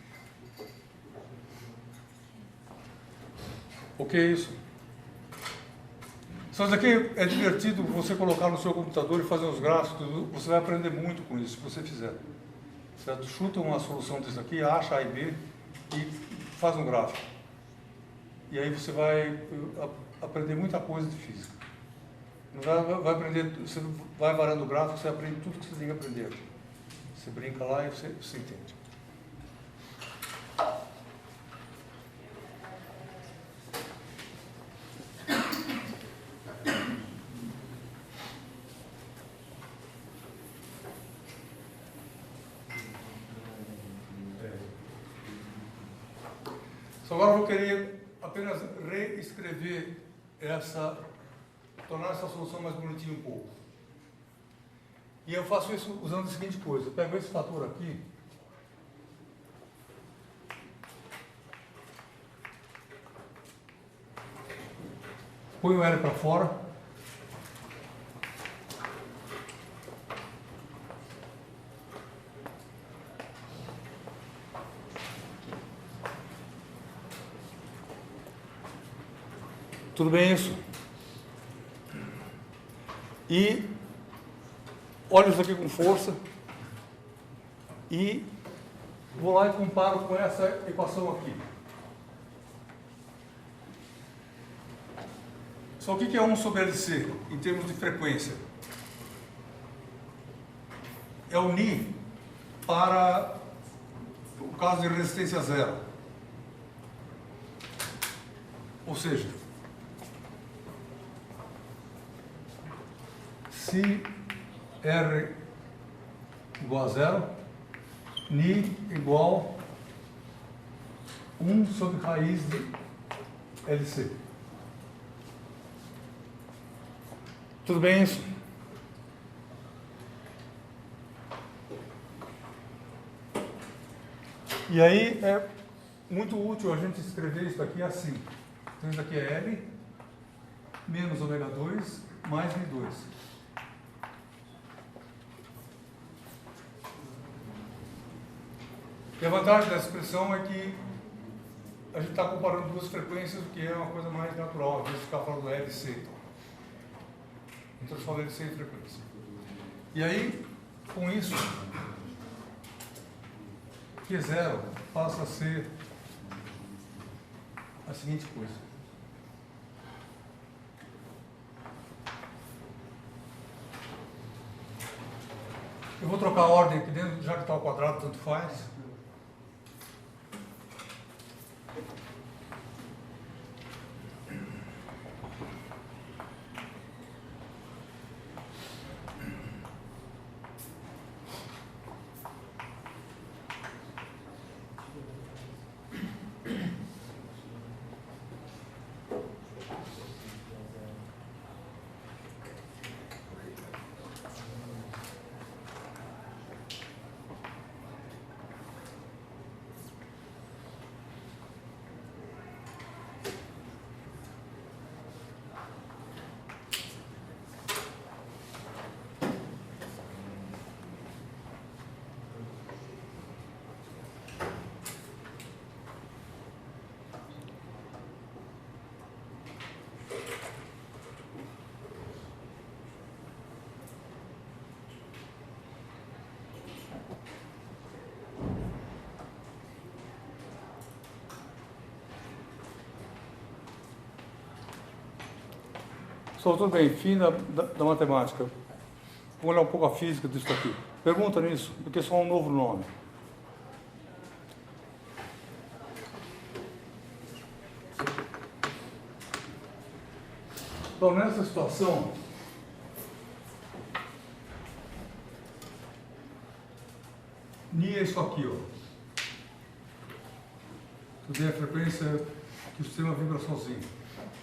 O que é isso? Só isso aqui é divertido você colocar no seu computador e fazer os gráficos, você vai aprender muito com isso, se você fizer. Certo? Chuta uma solução disso aqui, acha A e B e faz um gráfico. E aí você vai aprender muita coisa de física. Vai aprender, você vai varando o gráfico, você aprende tudo que você tem que aprender. Você brinca lá e você entende. Agora eu vou querer apenas reescrever tornar essa solução mais bonitinha um pouco. E eu faço isso usando a seguinte coisa: eu pego esse fator aqui, ponho o L para fora, tudo bem isso? E olho isso aqui com força e vou lá e comparo com essa equação aqui. Só o que é 1 sobre LC em termos de frequência? É o Ni para o caso de resistência zero. Ou seja, se R igual a zero, Ni igual 1 sobre raiz de LC. Tudo bem isso? E aí é muito útil a gente escrever isso aqui assim. Então isso aqui é L menos ômega 2 mais Mi2. E a vantagem dessa expressão é que a gente está comparando duas frequências, o que é uma coisa mais natural, às vezes ficar falando LC. Então eu falo LC em frequência. E aí, com isso, Q0 passa a ser a seguinte coisa. Eu vou trocar a ordem aqui dentro, já que está ao quadrado, tanto faz. Só tudo bem, fim da matemática. Vamos olhar um pouco a física disso aqui. Pergunta nisso, porque é só um novo nome. Então, nessa situação, Ni é isso aqui, ó. Tudo é a frequência que o sistema vibra sozinho.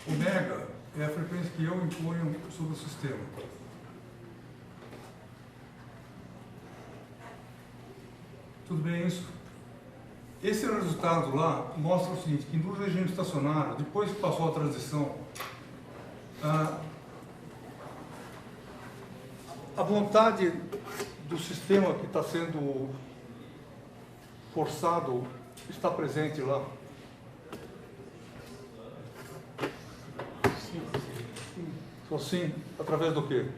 Omega é a frequência que eu imponho sobre o sistema. Tudo bem isso? Esse resultado lá mostra o seguinte, que no regime estacionário, depois que passou a transição, a vontade do sistema que está sendo forçado está presente lá. Só sim, através do quê?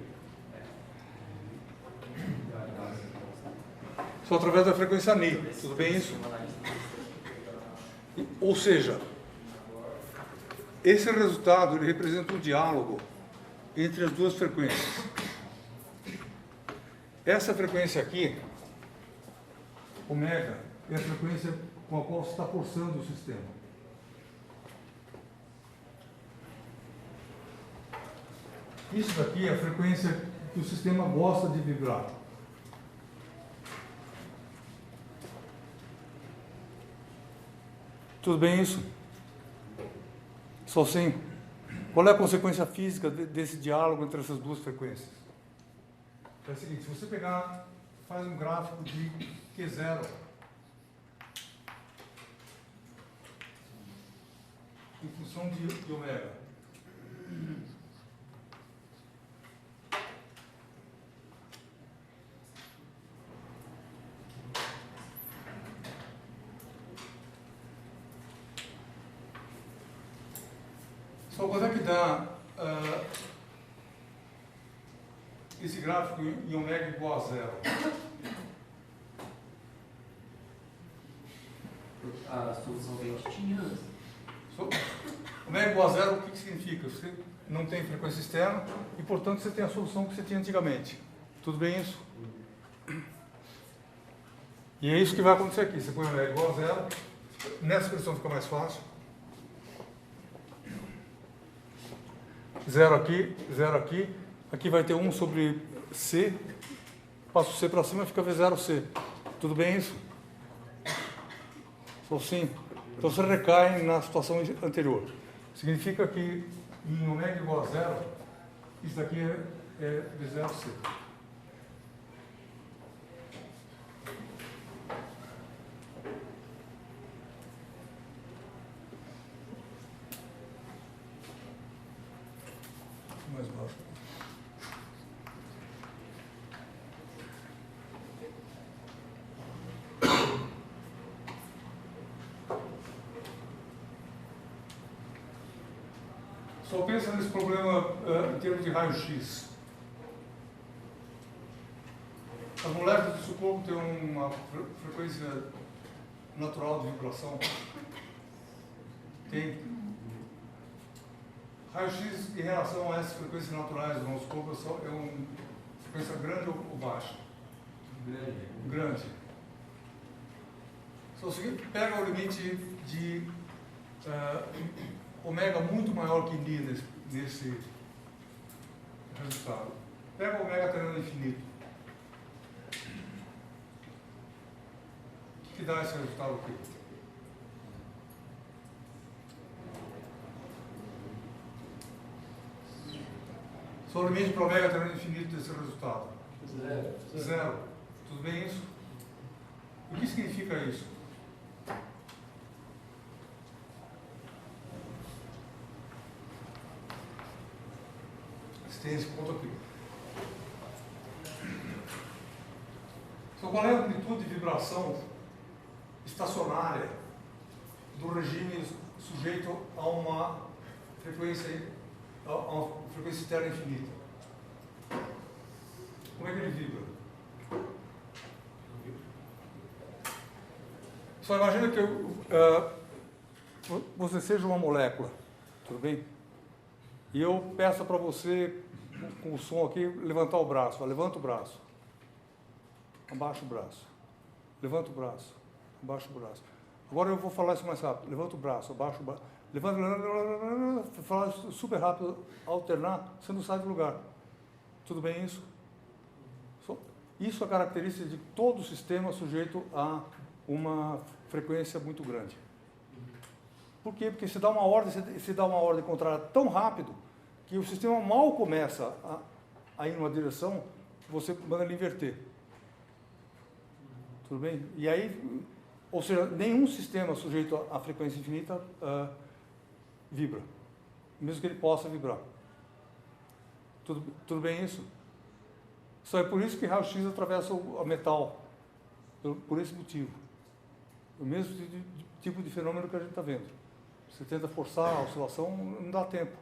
Só através da frequência Ni. Tudo bem isso? Ou seja, esse resultado ele representa um diálogo entre as duas frequências. Essa frequência aqui, ômega, é a frequência com a qual você está forçando o sistema. Isso daqui é a frequência que o sistema gosta de vibrar. Tudo bem isso? Só sim. Qual é a consequência física desse diálogo entre essas duas frequências? É o seguinte, se você pegar, faz um gráfico de Q0 em função de ômega. Só quando é que dá esse gráfico em ômega igual a zero? A solução que a gente tinha antes. Ômega igual a zero, o que significa? Você não tem frequência externa e, portanto, você tem a solução que você tinha antigamente. Tudo bem isso? E é isso que vai acontecer aqui. Você põe ômega igual a zero, nessa expressão fica mais fácil. Zero aqui, aqui vai ter 1 sobre C, passo C para cima, fica V0C. Tudo bem isso? Só sim. Então você recai na situação anterior. Significa que em ômega igual a zero, isso daqui é V0C. Mais baixo. Só pensa nesse problema em termos de raio-x. As moléculas de sucro têm uma frequência natural de vibração. Tem. Raio-x em relação a essas frequências naturais do nosso corpo é uma frequência grande ou baixa? Grande. Então, se você pega o limite de ômega muito maior que Ni nesse resultado. Pega o ômega tendendo ao infinito. O que dá esse resultado aqui? Só o limite para o ômega tendendo ao infinito desse resultado? Zero. Tudo bem isso? O que significa isso? Tem esse ponto aqui. Então, qual é a amplitude de vibração estacionária do regime sujeito a uma frequência externa infinita? Como é que ele vibra? Só imagina que você seja uma molécula, tudo bem? E eu peço para você, com o som aqui, levantar o braço. Levanta o braço. Abaixa o braço. Levanta o braço. Abaixa o braço. Agora eu vou falar isso mais rápido. Levanta o braço, abaixa o braço. Levanta, falar super rápido, alternar, você não sai do lugar. Tudo bem isso? Isso é a característica de todo sistema sujeito a uma frequência muito grande. Por quê? Porque se dá uma ordem contrária tão rápido que o sistema mal começa a ir numa direção, você manda ele inverter. Tudo bem? E aí, ou seja, nenhum sistema sujeito à frequência infinita vibra, mesmo que ele possa vibrar. Tudo bem isso? Só é por isso que raio-x atravessa o metal, por esse motivo. O mesmo tipo de fenômeno que a gente está vendo. Você tenta forçar a oscilação, não dá tempo.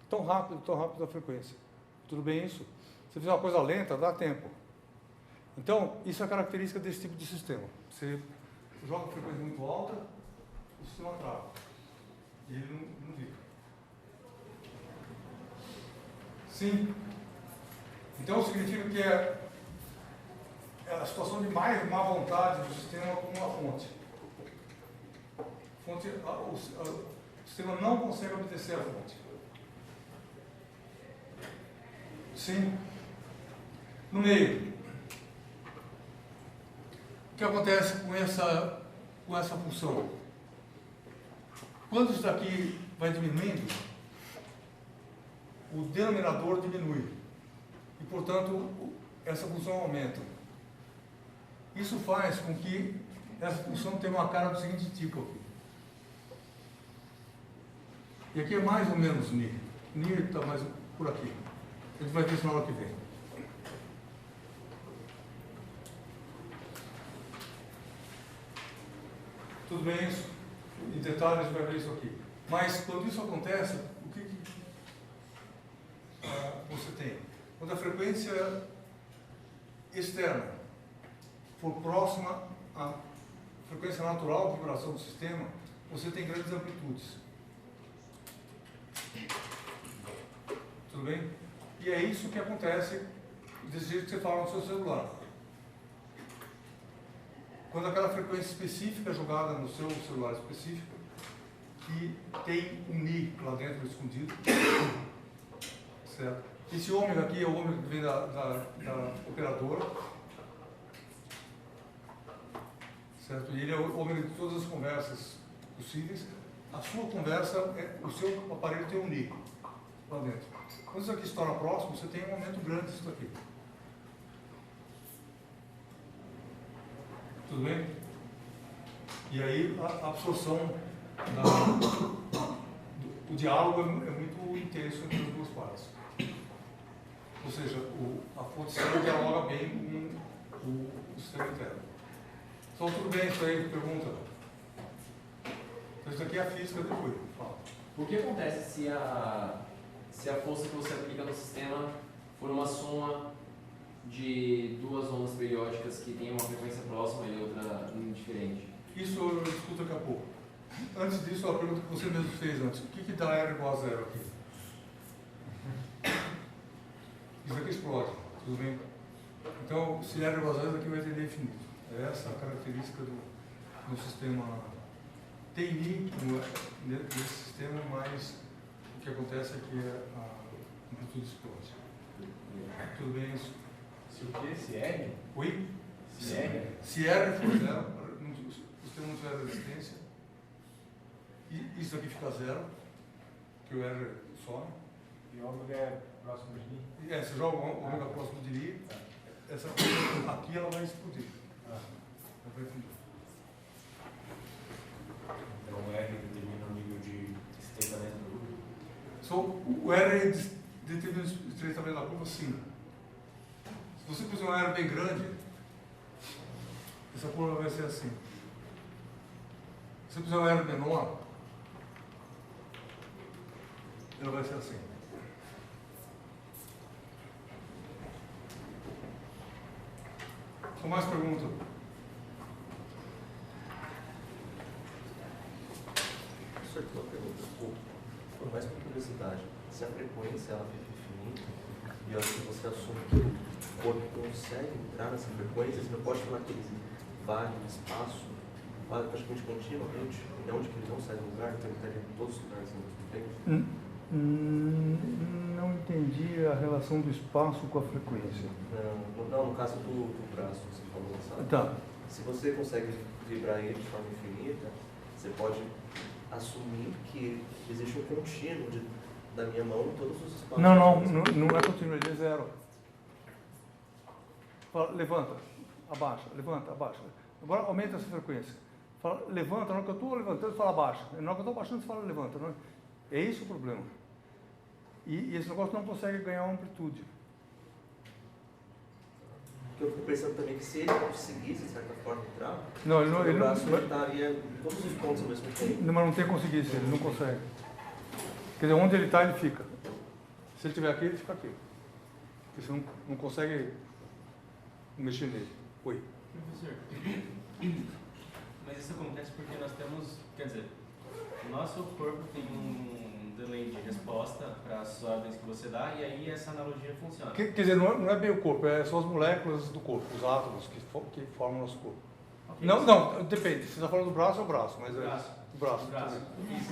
tão rápido a frequência. Tudo bem isso? Se fizer uma coisa lenta, dá tempo. Então, isso é a característica desse tipo de sistema. Você joga a frequência muito alta, o sistema trava. E ele não fica. Sim. Então, significa que é a situação de mais má vontade do sistema como uma fonte. O sistema não consegue obedecer a fonte. Sim. No meio. O que acontece com essa função? Quando isso daqui vai diminuindo, o denominador diminui. E, portanto, essa função aumenta. Isso faz com que essa função tenha uma cara do seguinte tipo aqui. E aqui é mais ou menos Ni. Ni está mais por aqui. A gente vai ver isso na hora que vem. Tudo bem isso? Em detalhes a gente vai ver isso aqui. Mas quando isso acontece, o que você tem? Quando a frequência externa for próxima à frequência natural de vibração do sistema, você tem grandes amplitudes. Tudo bem? E é isso que acontece desse jeito que você fala no seu celular. Quando aquela frequência específica é jogada no seu celular específico, que tem um Ni lá dentro escondido, certo? Esse ômega aqui é o ômega que vem da operadora, certo? E ele é o ômega de todas as conversas possíveis. A sua conversa, o seu aparelho tem um Ni lá dentro. Quando isso aqui se torna próximo, você tem um aumento grande disso aqui. Tudo bem? E aí a absorção, o diálogo é muito intenso entre as duas partes. Ou seja, a fonte externa dialoga bem com o sistema interno. Então tudo bem, isso aí, pergunta. Então isso aqui é a física depois. Fala. O que acontece se a força que você aplica no sistema for uma soma de duas ondas periódicas que tem uma frequência próxima e outra indiferente? Isso eu discuto daqui a pouco. Antes disso, a pergunta que você mesmo fez antes. O que dá R igual a zero aqui? Isso aqui explode, tudo bem? Então, se R igual a zero, isso aqui vai tender infinito. É essa a característica do sistema. Tem Ni nesse sistema, mas o que acontece é que a amplitude explode. Tudo bem isso? Se o quê? Se R? Oi? Se R? Se R for zero, o sistema não tiver resistência, e isso aqui fica zero, que o R some. E o ômega é próximo de Ni? Você joga o ômega próximo de Ni, essa coisa aqui ela vai explodir. Ela vai fundir. Então o R determina o nível de estreitamento do grupo? O R determina o estreitamento da curva, sim. Se você puser um R bem grande, essa curva vai ser assim. Se você puser um R menor, ela vai ser assim. Com mais perguntas? Só que uma pergunta, por mais por curiosidade, se a frequência ela fica infinita e a hora que você assume que o corpo consegue entrar nessa frequência, você não pode falar que eles valem no espaço, valem praticamente continuamente, de onde que eles não saem do lugar, então ele estaria em todos os lugares ao mesmo tempo? Não entendi a relação do espaço com a frequência. Não, no caso do braço, você falou, sabe? Tá. Se você consegue vibrar ele de forma infinita, você pode assumir que existe um contínuo da minha mão em todos os espaços. Não é contínuo, ele é zero. Fala, levanta, abaixa, levanta, abaixa. Agora aumenta essa frequência. Fala, levanta, na hora que eu estou levantando, você fala abaixa. Na hora que eu estou abaixando, você fala levanta. Não é? É esse o problema. E esse negócio não consegue ganhar uma amplitude. Porque eu fico pensando também que se ele conseguisse, de certa forma, entrar, Não, ele o braço não, estaria em todos os pontos ao mesmo tempo. mas não tem conseguido isso, ele não consegue. Quer dizer, onde ele está, ele fica. Se ele estiver aqui, ele fica aqui. Porque você não consegue mexer nele. Oi. Professor, mas isso acontece porque nós temos, quer dizer, o nosso corpo tem um delay de resposta para as ordens que você dá, e aí essa analogia funciona. Quer dizer, não é bem o corpo, são as moléculas do corpo, os átomos que formam o nosso corpo. Okay, Não, depende. Se você está falando do braço, é o braço, mas braço. o braço. O braço. Isso.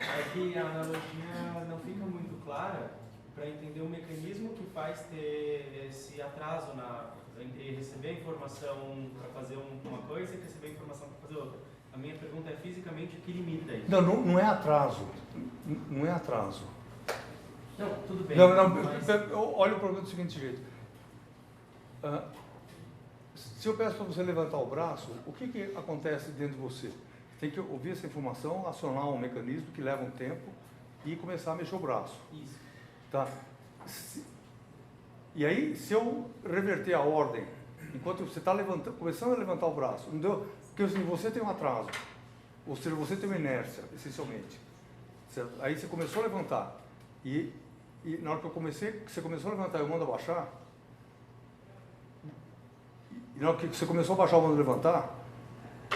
É que a analogia não fica muito clara para entender o mecanismo que faz ter esse atraso entre receber a informação para fazer uma coisa e receber a informação para fazer outra. A minha pergunta é fisicamente o que limita isso? Não é atraso. Não é atraso. Não, tudo bem. Mas... Olha o problema do seguinte jeito. Se eu peço para você levantar o braço, o que acontece dentro de você? Tem que ouvir essa informação, acionar um mecanismo que leva um tempo e começar a mexer o braço. Isso. Tá? E aí, se eu reverter a ordem, enquanto você está começando a levantar o braço, não deu? Porque assim, você tem um atraso, ou seja, você tem uma inércia, essencialmente. Certo? Aí você começou a levantar, e na hora que você começou a levantar e eu mando abaixar, e na hora que você começou a baixar o mando levantar,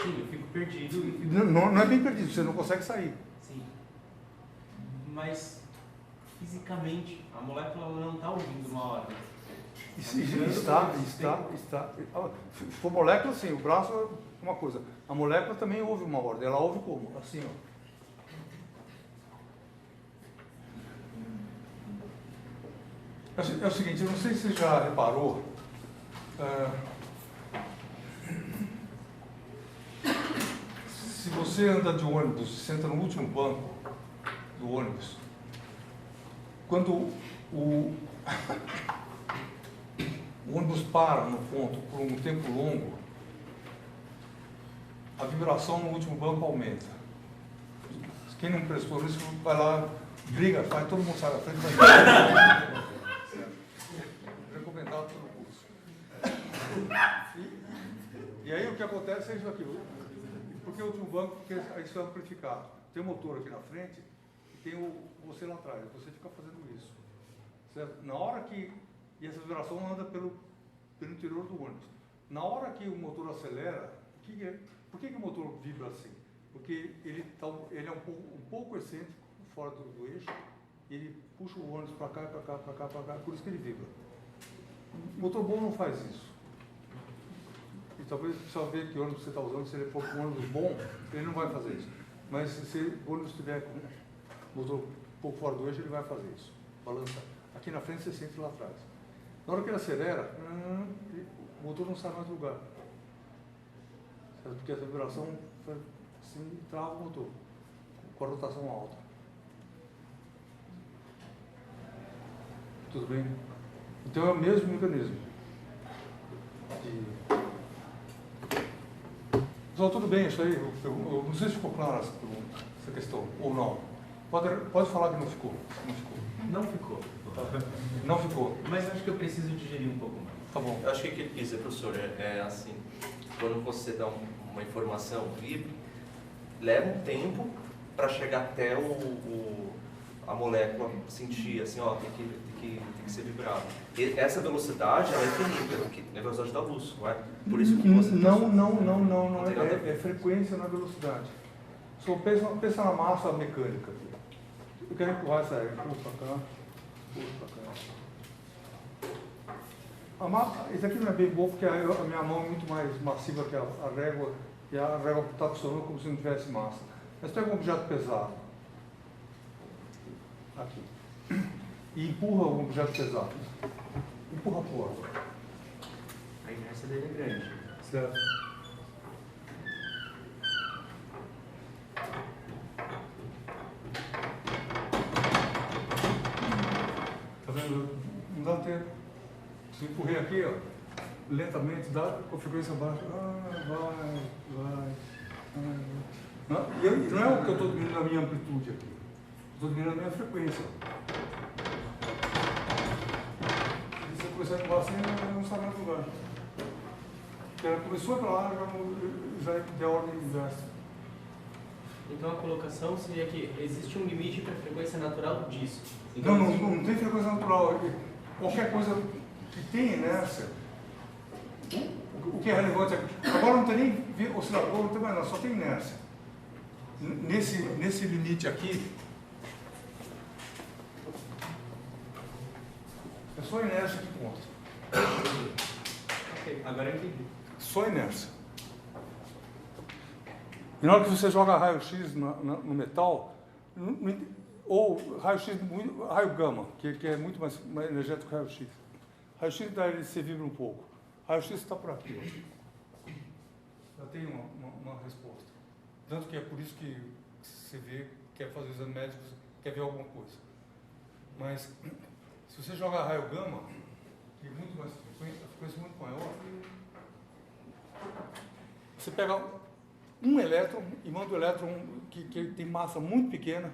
sim, eu fico perdido. E fico... Não é bem perdido, você não consegue sair. Sim. Mas, fisicamente, a molécula não está ouvindo uma ordem. Está. Se for molécula, sim, o braço é uma coisa. A molécula também ouve uma ordem. Ela ouve como? Assim, ó. É o seguinte, eu não sei se você já reparou. Se você anda de ônibus, senta no último banco do ônibus, quando o ônibus para no ponto por um tempo longo, a vibração no último banco aumenta. Quem não prestou isso, vai lá, briga, faz, todo mundo sai da frente, vai recomendado pelo curso. E aí o que acontece é isso aqui. Por que o último banco? Porque isso é amplificado. Tem um motor aqui na frente e tem você lá atrás. Você fica fazendo isso. Certo? Na hora que... E essa vibração anda pelo interior do ônibus. Na hora que o motor acelera, por que o motor vibra assim? Porque ele é um pouco excêntrico, fora do eixo, e ele puxa o ônibus para cá, por isso que ele vibra. O motor bom não faz isso. E talvez precisa ver que ônibus você está usando, se ele for um ônibus bom, ele não vai fazer isso. Mas se o ônibus estiver com o motor um pouco fora do eixo, ele vai fazer isso, balançar. Aqui na frente você sente lá atrás. Na hora que ele acelera, o motor não sai mais do lugar. Porque essa vibração assim, trava o motor, com a rotação alta. Tudo bem? Então é o mesmo mecanismo. Pessoal, tudo bem isso aí? Eu não sei se ficou clara essa questão, ou não. Pode falar que não ficou. Não ficou. Não ficou. Mas acho que eu preciso digerir um pouco mais. Tá bom. Eu acho que o que ele quis dizer, professor, é assim, quando você dá uma informação livre, leva um tempo para chegar até a molécula sentir, assim, ó, tem que ser vibrado. E essa velocidade, ela é definida pela velocidade da luz, não é? Por isso que você... Não é frequência na velocidade. Só pensa na massa mecânica. Eu quero empurrar essa aí, empurra para cá, Isso aqui não é bem bom porque a minha mão é muito mais massiva que a régua, e a régua está funcionando como se não tivesse massa. Mas pega um objeto pesado, aqui, e empurra o objeto pesado. Empurra para o outro. A inércia dele é grande. Certo. Tá vendo? Não dá tempo. Se empurrei aqui, ó, lentamente, dá com a frequência baixa. Vai. Não é o que eu estou diminuindo a minha amplitude aqui. Estou diminuindo a minha frequência. Se você começar a embaixo assim, não sai mais do lugar. Ela começou para lá, já é a ordem inversa. Então a colocação seria que existe um limite para a frequência natural disso. Não, Então, não tem frequência natural. Qualquer coisa que tem inércia, o que é relevante aqui. Agora não tem nem oscilador, não tem mais nada, só tem inércia. Nesse limite aqui, é só inércia que conta. ok, agora eu entendi. Só inércia. E na hora que você joga raio-x no metal, ou raio-x, raio gama, que é muito mais energético que raio-x. Raio-x dá ele se vibra um pouco. Raio-x está por aqui. Ó. Já tem uma resposta. Tanto que é por isso que você vê, quer fazer exame médico, quer ver alguma coisa. Mas, se você jogar raio gama, que é muito mais frequência, a frequência é muito maior, você pega um elétron e manda o elétron que tem massa muito pequena,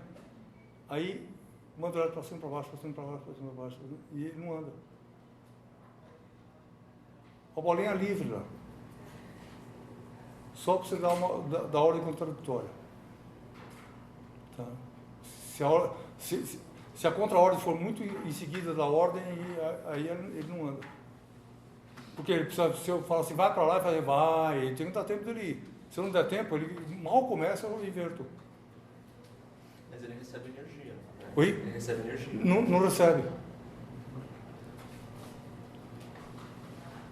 aí manda o elétron para cima, para baixo, para cima, para baixo, para cima, para baixo, e ele não anda. A bolinha livre lá. Só para você dar da ordem contraditória. Tá? Se a contra-ordem for muito em seguida da ordem, aí ele não anda. Porque ele precisa, se eu falar assim, vai para lá e fazer, vai, ele tem que dar tempo dele ir. Se não der tempo, ele mal começa, eu inverto. Mas ele recebe energia. Né? Oi? Ele recebe energia. Não recebe.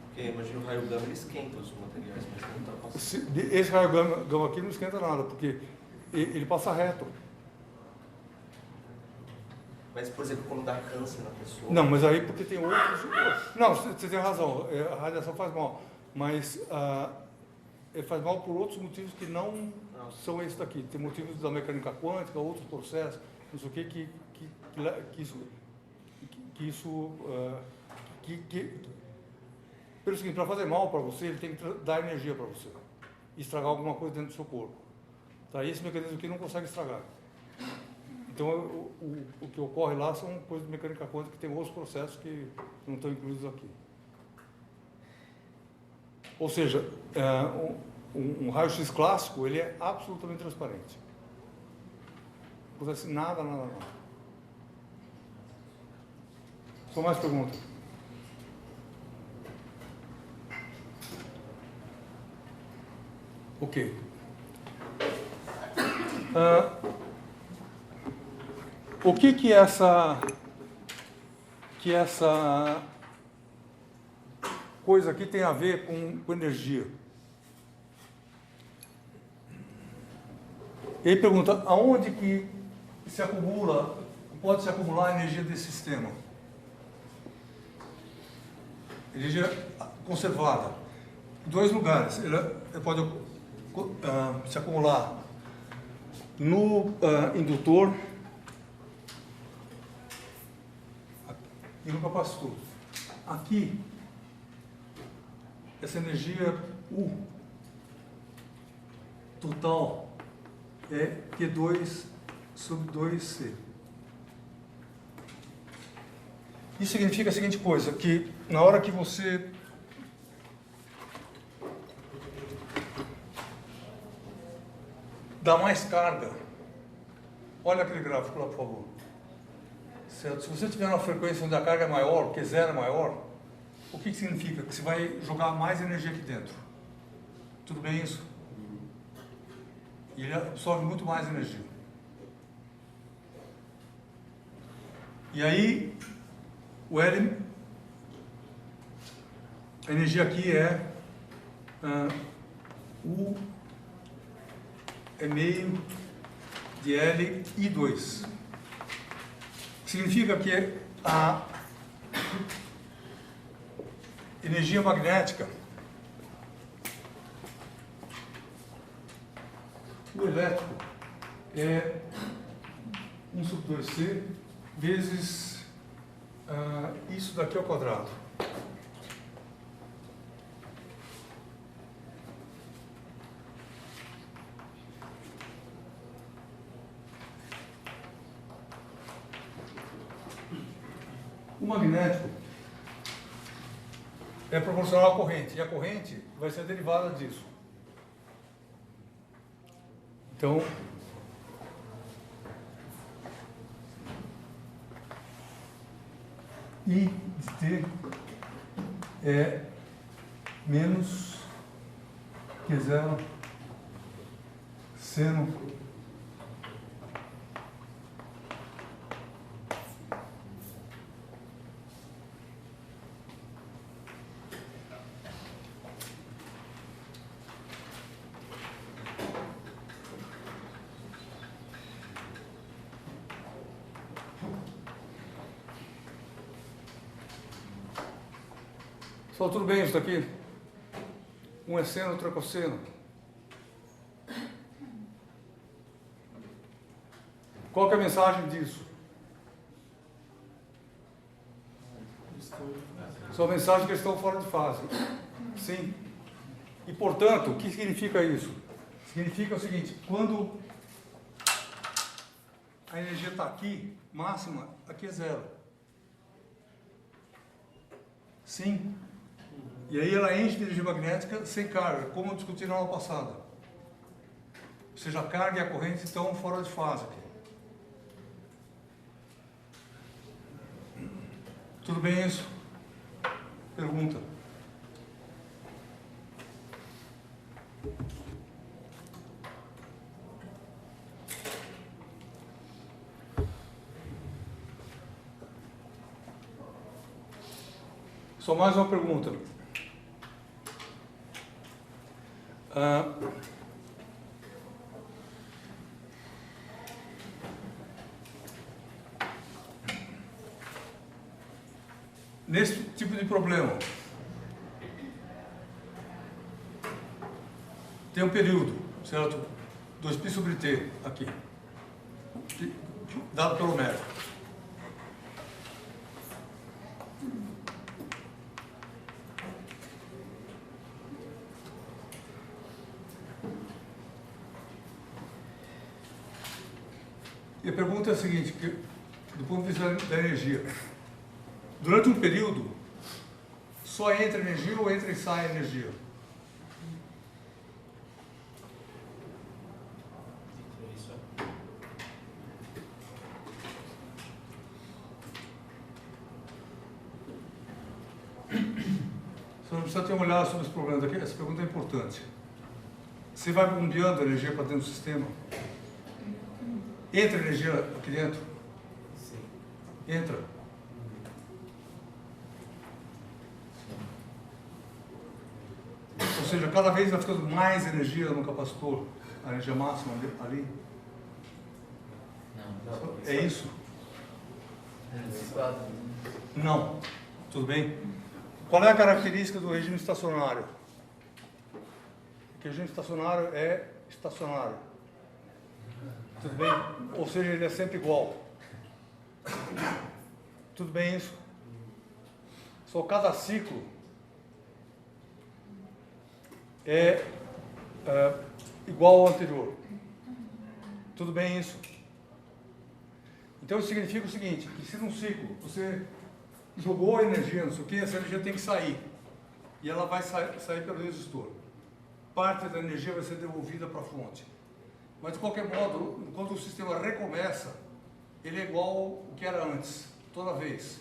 Porque imagina o raio gama, ele esquenta os materiais, mas não está passando. Esse raio gama aqui não esquenta nada, porque ele passa reto. Mas, por exemplo, quando dá câncer na pessoa... Não, mas aí porque tem outros... Não, você tem razão, a radiação faz mal, mas ele faz mal por outros motivos que não são esses daqui. Tem motivos da mecânica quântica, outros processos, não sei o que pelo seguinte, para fazer mal para você, ele tem que dar energia para você, estragar alguma coisa dentro do seu corpo. Tá? Esse mecanismo aqui não consegue estragar. Então, o que ocorre lá são coisas de mecânica quântica que tem outros processos que não estão incluídos aqui. Ou seja, um raio-x clássico, ele é absolutamente transparente. Não acontece nada. Só mais perguntas? Ok. O que essa coisa aqui tem a ver com energia? Ele pergunta, aonde que pode se acumular a energia desse sistema? Energia conservada. Em dois lugares. Ele pode se acumular no indutor e no capacitor. Aqui, essa energia U total é Q2 sobre 2C. Isso significa a seguinte coisa, que na hora que você dá mais carga, olha aquele gráfico lá, por favor. Certo? Se você tiver uma frequência onde a carga é maior, Q0 é maior, o que significa? Que você vai jogar mais energia aqui dentro. Tudo bem isso? E ele absorve muito mais energia. E aí, a energia aqui é U é meio de L I2. Significa que a energia magnética, o elétrico, é 1 sobre 2C vezes isso daqui ao quadrado. O magnético é proporcional à corrente, e a corrente vai ser derivada disso. Então, I de T é menos Q0 seno Só tudo bem isso daqui? Um é seno, outro é cosseno. Qual que é a mensagem disso? Só a mensagem que eles estão fora de fase. Sim. E, portanto, o que significa isso? Significa o seguinte, quando a energia está aqui, máxima, aqui é zero. Sim. E aí ela enche de energia magnética sem carga, como eu discuti na aula passada. Ou seja, a carga e a corrente estão fora de fase aqui. Tudo bem isso? Pergunta. Só mais uma pergunta. Nesse tipo de problema, tem um período, certo? 2π sobre T, aqui, dado pelo método. E a pergunta é a seguinte, que, do ponto de vista da energia, durante um período, só entra energia ou entra e sai energia? Você não precisa ter uma olhada sobre os problemas aqui, essa pergunta é importante. Você vai bombeando energia para dentro do sistema? Entra energia aqui dentro? Sim. Entra. Ou seja, cada vez vai ficando mais energia no capacitor, a energia máxima ali. Não. É isso? Não. Tudo bem? Qual é a característica do regime estacionário? O regime estacionário é estacionário. Tudo bem? Ou seja, ele é sempre igual. Tudo bem isso? Só cada ciclo é igual ao anterior. Tudo bem isso? Então isso significa o seguinte, que se num ciclo você jogou energia, não sei o que, essa energia tem que sair. E ela vai sair pelo resistor. Parte da energia vai ser devolvida para a fonte. Mas de qualquer modo, quando o sistema recomeça, ele é igual ao que era antes, toda vez.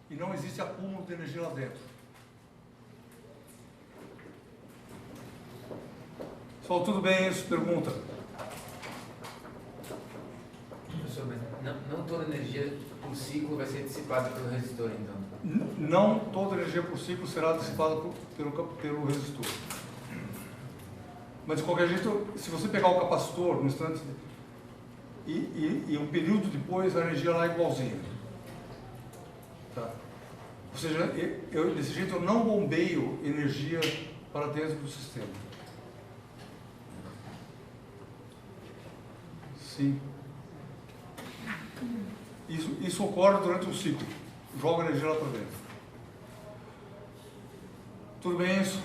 E não existe acúmulo de energia lá dentro. Só tudo bem isso? Pergunta. Professor, mas não toda energia por ciclo vai ser dissipada pelo resistor, então? Não toda energia por ciclo será dissipada pelo resistor. Mas de qualquer jeito, se você pegar o capacitor no instante e um período depois, a energia lá é igualzinha. Tá? Ou seja, desse jeito eu não bombeio energia para dentro do sistema. Sim. Isso ocorre durante um ciclo. Joga energia lá para dentro. Tudo bem isso?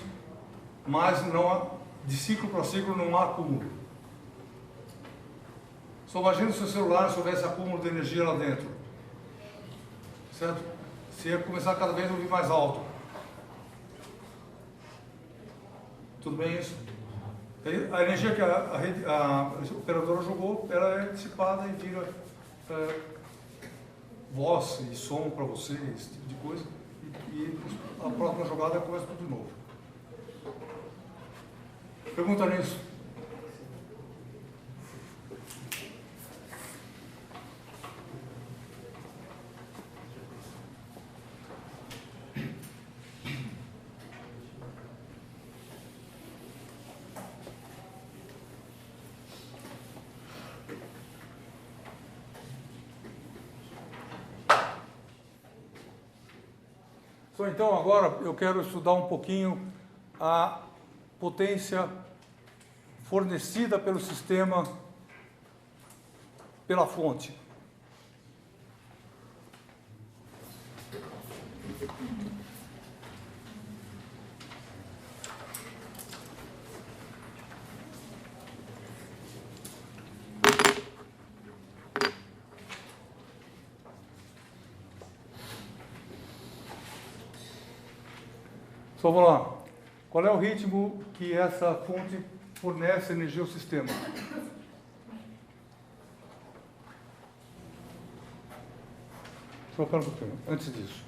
Mas não há, de ciclo para ciclo não há acúmulo. Só imagina se o celular houvesse acúmulo de energia lá dentro. Certo? Você ia começar cada vez a ouvir mais alto. Tudo bem isso? A energia que a operadora jogou, ela é dissipada e vira voz e som para você, esse tipo de coisa, e a próxima jogada começa tudo de novo. Pergunta nisso? Então, agora eu quero estudar um pouquinho a potência fornecida pelo sistema pela fonte. Só vou lá. Qual é o ritmo que essa fonte fornece energia ao sistema? Só para um pouquinho, antes disso.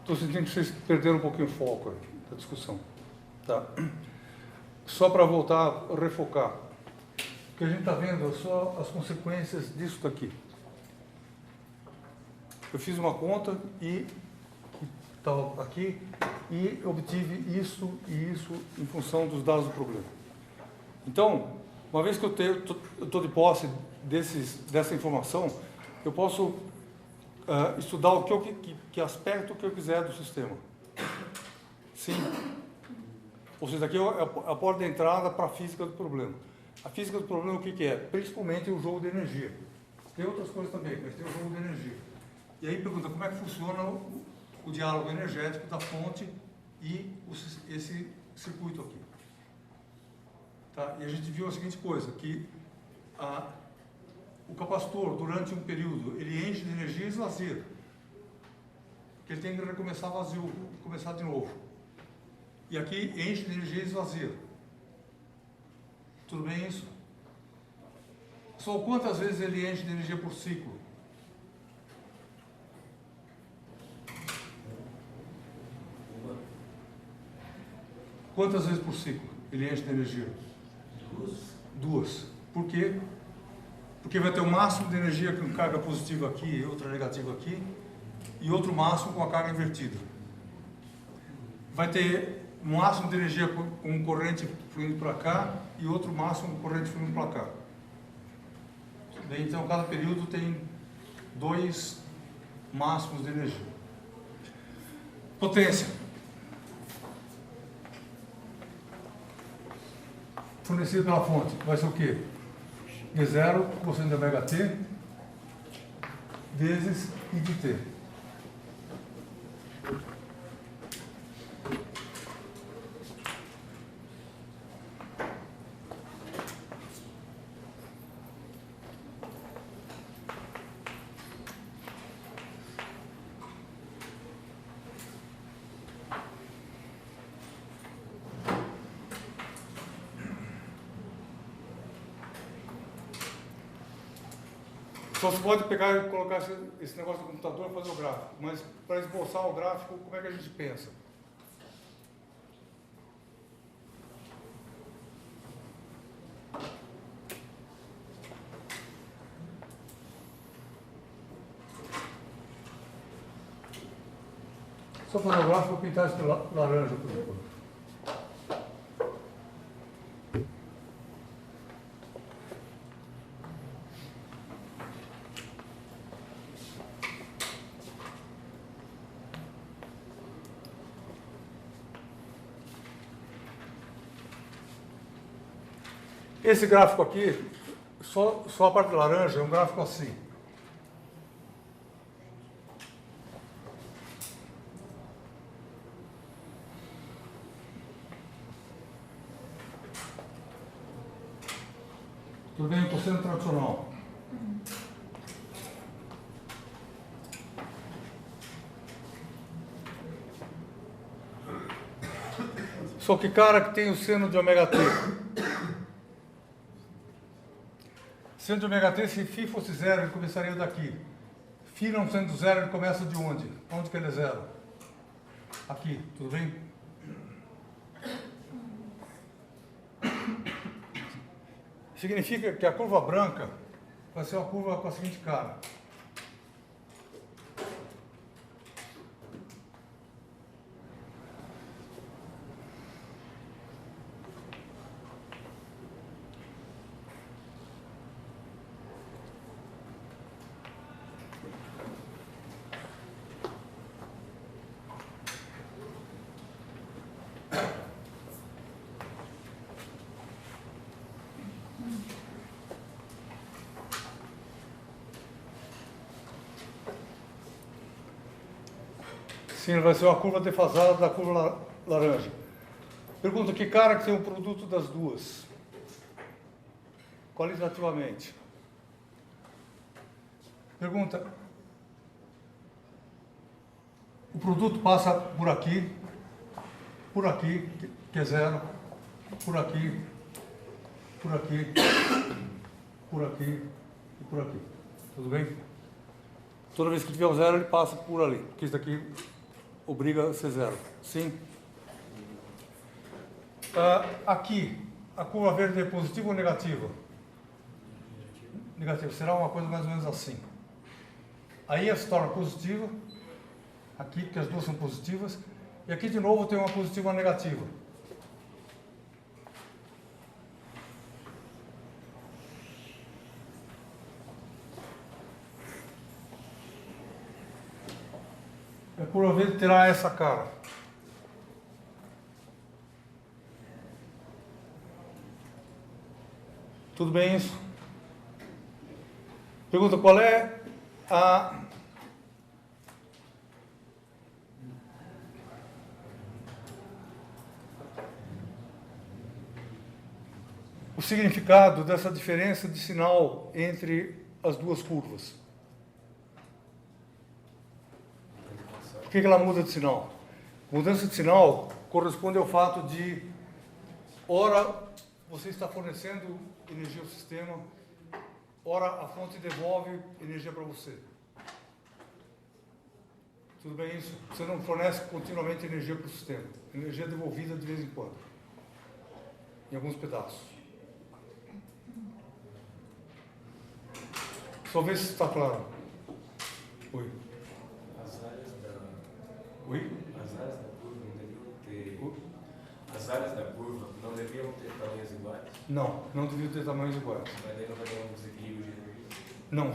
Estou sentindo que vocês perderam um pouquinho o foco da discussão. Tá? Só para voltar a refocar. O que a gente está vendo é só as consequências disso daqui. Eu fiz uma conta e estava aqui e obtive isso e isso em função dos dados do problema. Então, uma vez que eu estou de posse dessa informação, eu posso estudar que aspecto que eu quiser do sistema. Sim. Ou seja, aqui é a porta de entrada para a física do problema. A física do problema o que é? Principalmente o jogo de energia. Tem outras coisas também, mas tem o jogo de energia. E aí pergunta como é que funciona o diálogo energético da fonte e esse circuito aqui. Tá? E a gente viu a seguinte coisa, que o capacitor, durante um período, ele enche de energia e esvazia. Porque ele tem que recomeçar vazio, começar de novo. E aqui enche de energia e esvazia. Tudo bem isso? Só quantas vezes ele enche de energia por ciclo? Quantas vezes por ciclo ele enche de energia? Duas. Por quê? Porque vai ter o máximo de energia com carga positiva aqui e outra negativa aqui, e outro máximo com a carga invertida. Vai ter um máximo de energia com corrente fluindo para cá e outro máximo com corrente fluindo para cá. Então, cada período tem 2 máximos de energia. Potência. Fornecido pela fonte, vai ser o quê? E0 cosseno de ômega t vezes I de t. Só se pode pegar e colocar esse negócio no computador e fazer o gráfico, mas para esboçar o gráfico, como é que a gente pensa? Só fazer o gráfico, vou pintar esse laranja por enquanto. Esse gráfico aqui, só a parte laranja, é um gráfico assim. Tudo bem, cosseno tradicional. Só que cara que tem o seno de ômega t. Sendo ômega t, se φ fosse zero, ele começaria daqui. Φ não sendo zero, ele começa de onde? Onde que ele é zero? Aqui, tudo bem? Significa que a curva branca vai ser uma curva com a seguinte cara. Sim, vai ser uma curva defasada da curva laranja. Pergunta, que cara que tem o produto das duas? Qualitativamente. Pergunta, o produto passa por aqui, que é zero, por aqui, por aqui, por aqui e por aqui. Tudo bem? Toda vez que tiver um zero, ele passa por ali, porque isso daqui obriga a ser zero. Sim? Aqui, a curva verde é positiva ou negativa? Negativa. Será uma coisa mais ou menos assim. Aí ela se torna positiva, aqui, porque as duas são positivas, e aqui de novo tem uma positiva e uma negativa. A curva verde terá essa cara. Tudo bem isso? Pergunta, qual é o significado dessa diferença de sinal entre as duas curvas? Por que ela muda de sinal? Mudança de sinal corresponde ao fato de, ora, você está fornecendo energia ao sistema, ora, a fonte devolve energia para você. Tudo bem isso? Você não fornece continuamente energia para o sistema. Energia é devolvida de vez em quando, em alguns pedaços. Só ver se está claro. Oi. As áreas da Oi? curva não deviam ter. As áreas da curva não deviam ter tamanhos iguais, Não, não deviam ter tamanhos iguais. mas daí não vai dar um desequilíbrio de energia. Não.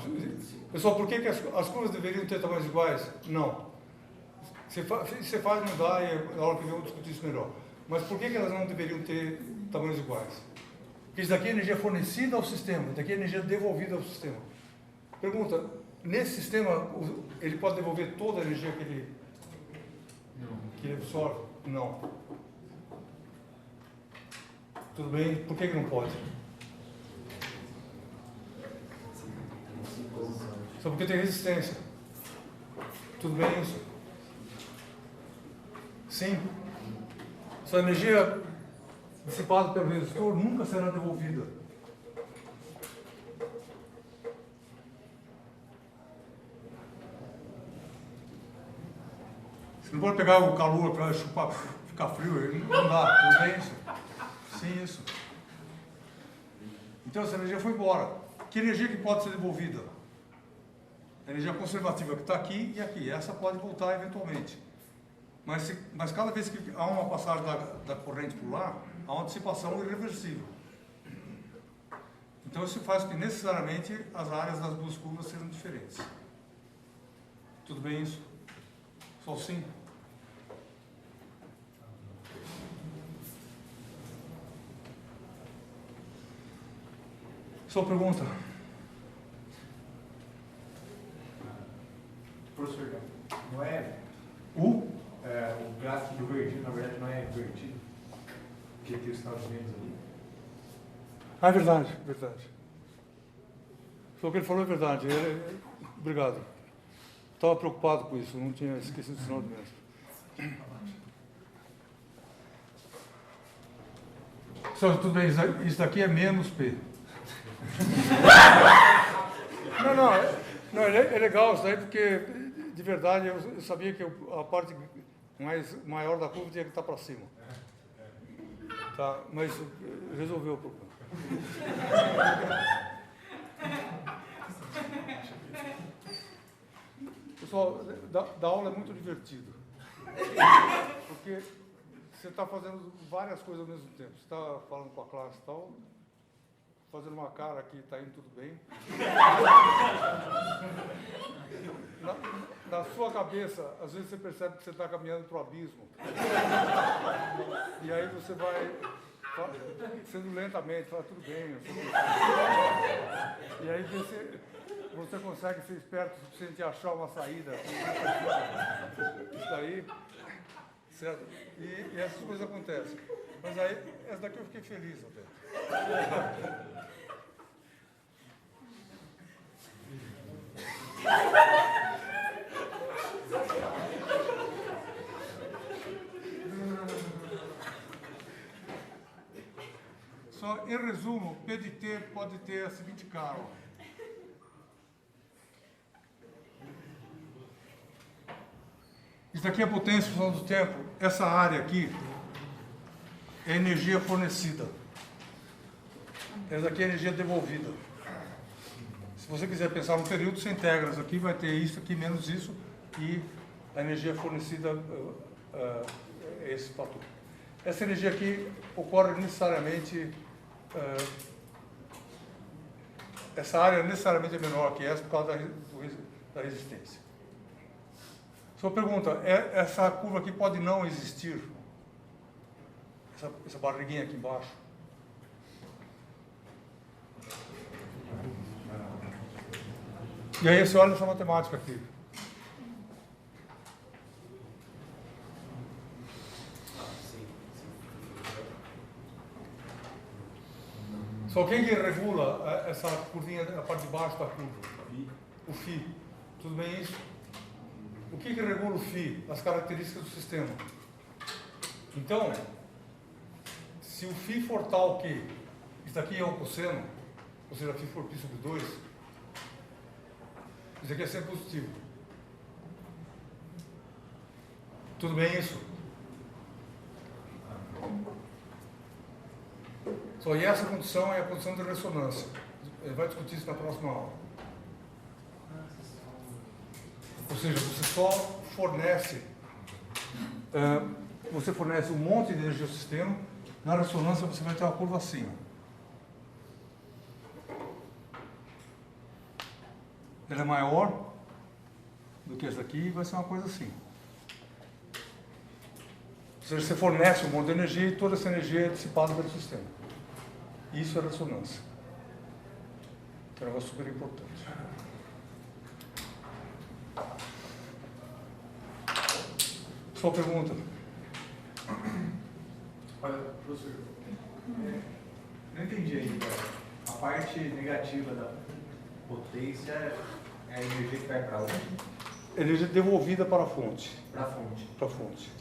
Pessoal, por que as curvas deveriam ter tamanhos iguais? Não. Você faz mudar e na hora que vem eu discutir isso melhor. Mas por que elas não deveriam ter tamanhos iguais? Porque isso daqui é energia fornecida ao sistema, isso daqui é energia devolvida ao sistema. Pergunta, nesse sistema, ele pode devolver toda a energia que ele absorve? Não. Tudo bem? Por que não pode? Só porque tem resistência. Tudo bem isso? Sim. Essa energia dissipada pelo resistor nunca será devolvida. Você não pode pegar o calor para chupar, ficar frio, não dá. Tudo bem isso? Sim, isso. Então essa energia foi embora. Que energia que pode ser devolvida? A energia conservativa que está aqui e aqui. Essa pode voltar eventualmente. Mas cada vez que há uma passagem da corrente por lá, há uma dissipação irreversível. Então isso faz com que necessariamente as áreas das duas curvas sejam diferentes. Tudo bem isso? Só sim? Sua pergunta? Professor, não é O gráfico do vertido, na verdade, não é vertido, porque tem os Estados Unidos ali. Ah, é verdade, verdade. Só o que ele falou é verdade. Obrigado. Estava preocupado com isso, não tinha esquecido o sinal de mesmo. Só, tudo bem, isso daqui é menos P. Não, é legal isso aí, porque, de verdade, eu sabia que a parte maior da curva tinha que estar para cima. Tá, mas resolveu o problema. Pessoal, dar aula é muito divertido. Porque você está fazendo várias coisas ao mesmo tempo. Você está falando com a classe e tal, fazendo uma cara que está indo tudo bem. Na sua cabeça, às vezes você percebe que você está caminhando para o abismo. E aí você vai sendo lentamente, fala, tudo bem. Não sei o que. E aí você consegue ser esperto o suficiente de achar uma saída. Isso daí, certo? E essas coisas acontecem. Mas aí, essa daqui eu fiquei feliz até. Só, em resumo, P de T pode ter a seguinte cara. Isso daqui é a potência em função do tempo. Essa área aqui é energia fornecida. Essa daqui é energia devolvida. Se você quiser pensar no período, você integra isso aqui, vai ter isso aqui menos isso, e a energia fornecida é esse fator. Essa energia aqui ocorre necessariamente, essa área necessariamente é menor que essa por causa da resistência. Sua pergunta, essa curva aqui pode não existir? Essa barriguinha aqui embaixo? E aí você olha essa matemática aqui. Só quem que regula essa curvinha na parte de baixo da curva? O φ. Tudo bem isso? O que regula o φ? As características do sistema. Então, se o φ for tal que isso aqui é um cosseno, ou seja, φ for π sobre 2, isso aqui é sempre positivo. Tudo bem isso? Só e essa condição é a condição de ressonância. Ele vai discutir isso na próxima aula. Ou seja, você só fornece, um monte de energia ao sistema. Na ressonância você vai ter uma curva assim. Ela é maior do que essa aqui e vai ser uma coisa assim. Ou seja, você fornece um monte de energia e toda essa energia é dissipada pelo sistema. Isso é ressonância. É um negócio super importante. Sua pergunta? Olha, professor, não entendi ainda. A parte negativa da potência é a energia que vai para onde? Energia devolvida para a fonte. Para a fonte. Para a fonte.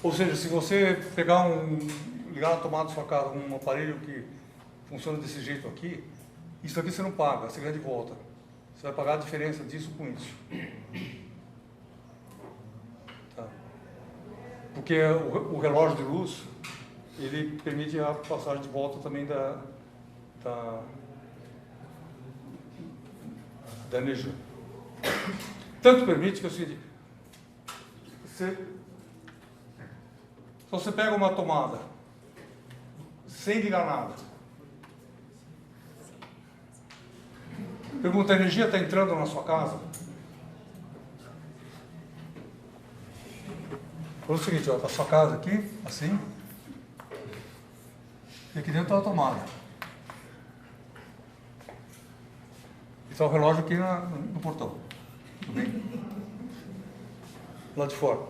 Ou seja, se você ligar na tomada da sua casa um aparelho que funciona desse jeito aqui, isso aqui você não paga, você ganha de volta. Você vai pagar a diferença disso com isso. Tá? Porque o relógio de luz, ele permite a passagem de volta também da energia. Tanto permite que é o seguinte, se você pega uma tomada sem ligar nada, pergunta, a energia está entrando na sua casa? Foi o seguinte, está a sua casa aqui, assim, e aqui dentro está a tomada. E está o relógio aqui no portão. Tudo bem? Lá de fora.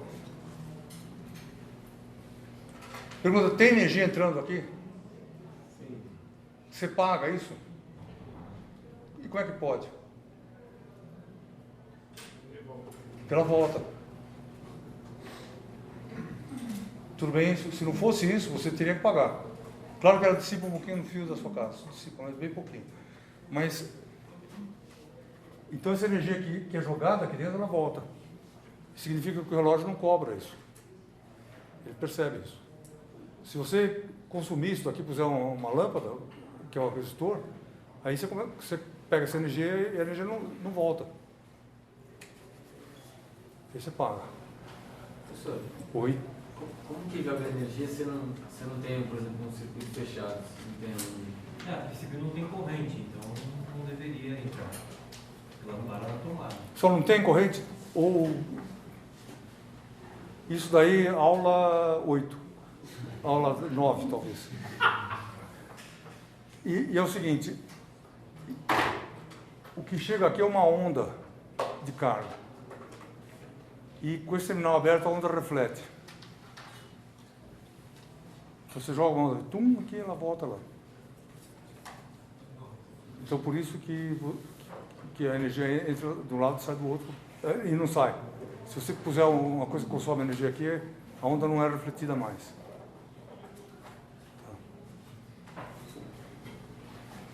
Pergunta, tem energia entrando aqui? Sim. Você paga isso? E como é que pode? Pela volta. Tudo bem, se não fosse isso, você teria que pagar. Claro que ela dissipa um pouquinho no fio da sua casa, dissipa, mas bem pouquinho. Mas, então essa energia que é jogada aqui dentro, ela volta. Significa que o relógio não cobra isso. Ele percebe isso. Se você consumir isso aqui, puser uma lâmpada, que é o resistor, aí você pega essa energia e a energia não volta. Aí você paga. Professor, Oi? como que joga energia se você não tem, por exemplo, um circuito fechado? Se não tem um... A princípio não tem corrente, então não deveria entrar. Lampada na tomada. Só não tem corrente? Ou isso daí, aula 8, aula 9 talvez. E é o seguinte, o que chega aqui é uma onda de carga. E com esse terminal aberto a onda reflete. Você joga uma onda, tum, aqui ela volta lá. Então por isso que a energia entra de um lado e sai do outro, e não sai. Se você puser uma coisa que consome energia aqui, a onda não é refletida mais.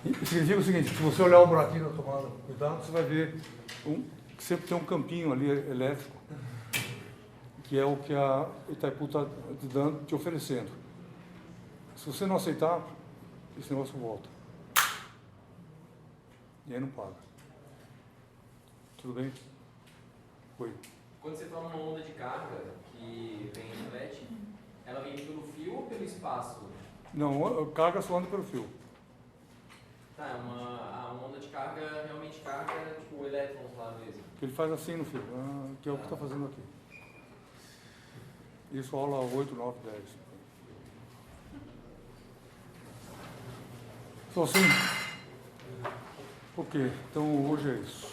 E significa o seguinte, se você olhar o buraquinho da tomada, cuidado, você vai ver que sempre tem um campinho ali elétrico, que é o que a Itaipu está te oferecendo. Se você não aceitar, esse negócio volta. E aí não paga. Tudo bem? Oi. Quando você toma uma onda de carga que vem e reflete, ela vem pelo fio ou pelo espaço? Não, carga só anda pelo fio. Tá, a onda de carga realmente carga tipo elétrons lá mesmo. Ele faz assim no fio, que é o que está fazendo aqui. Isso aula 8, 9, 10. Então assim, ok, então hoje é isso.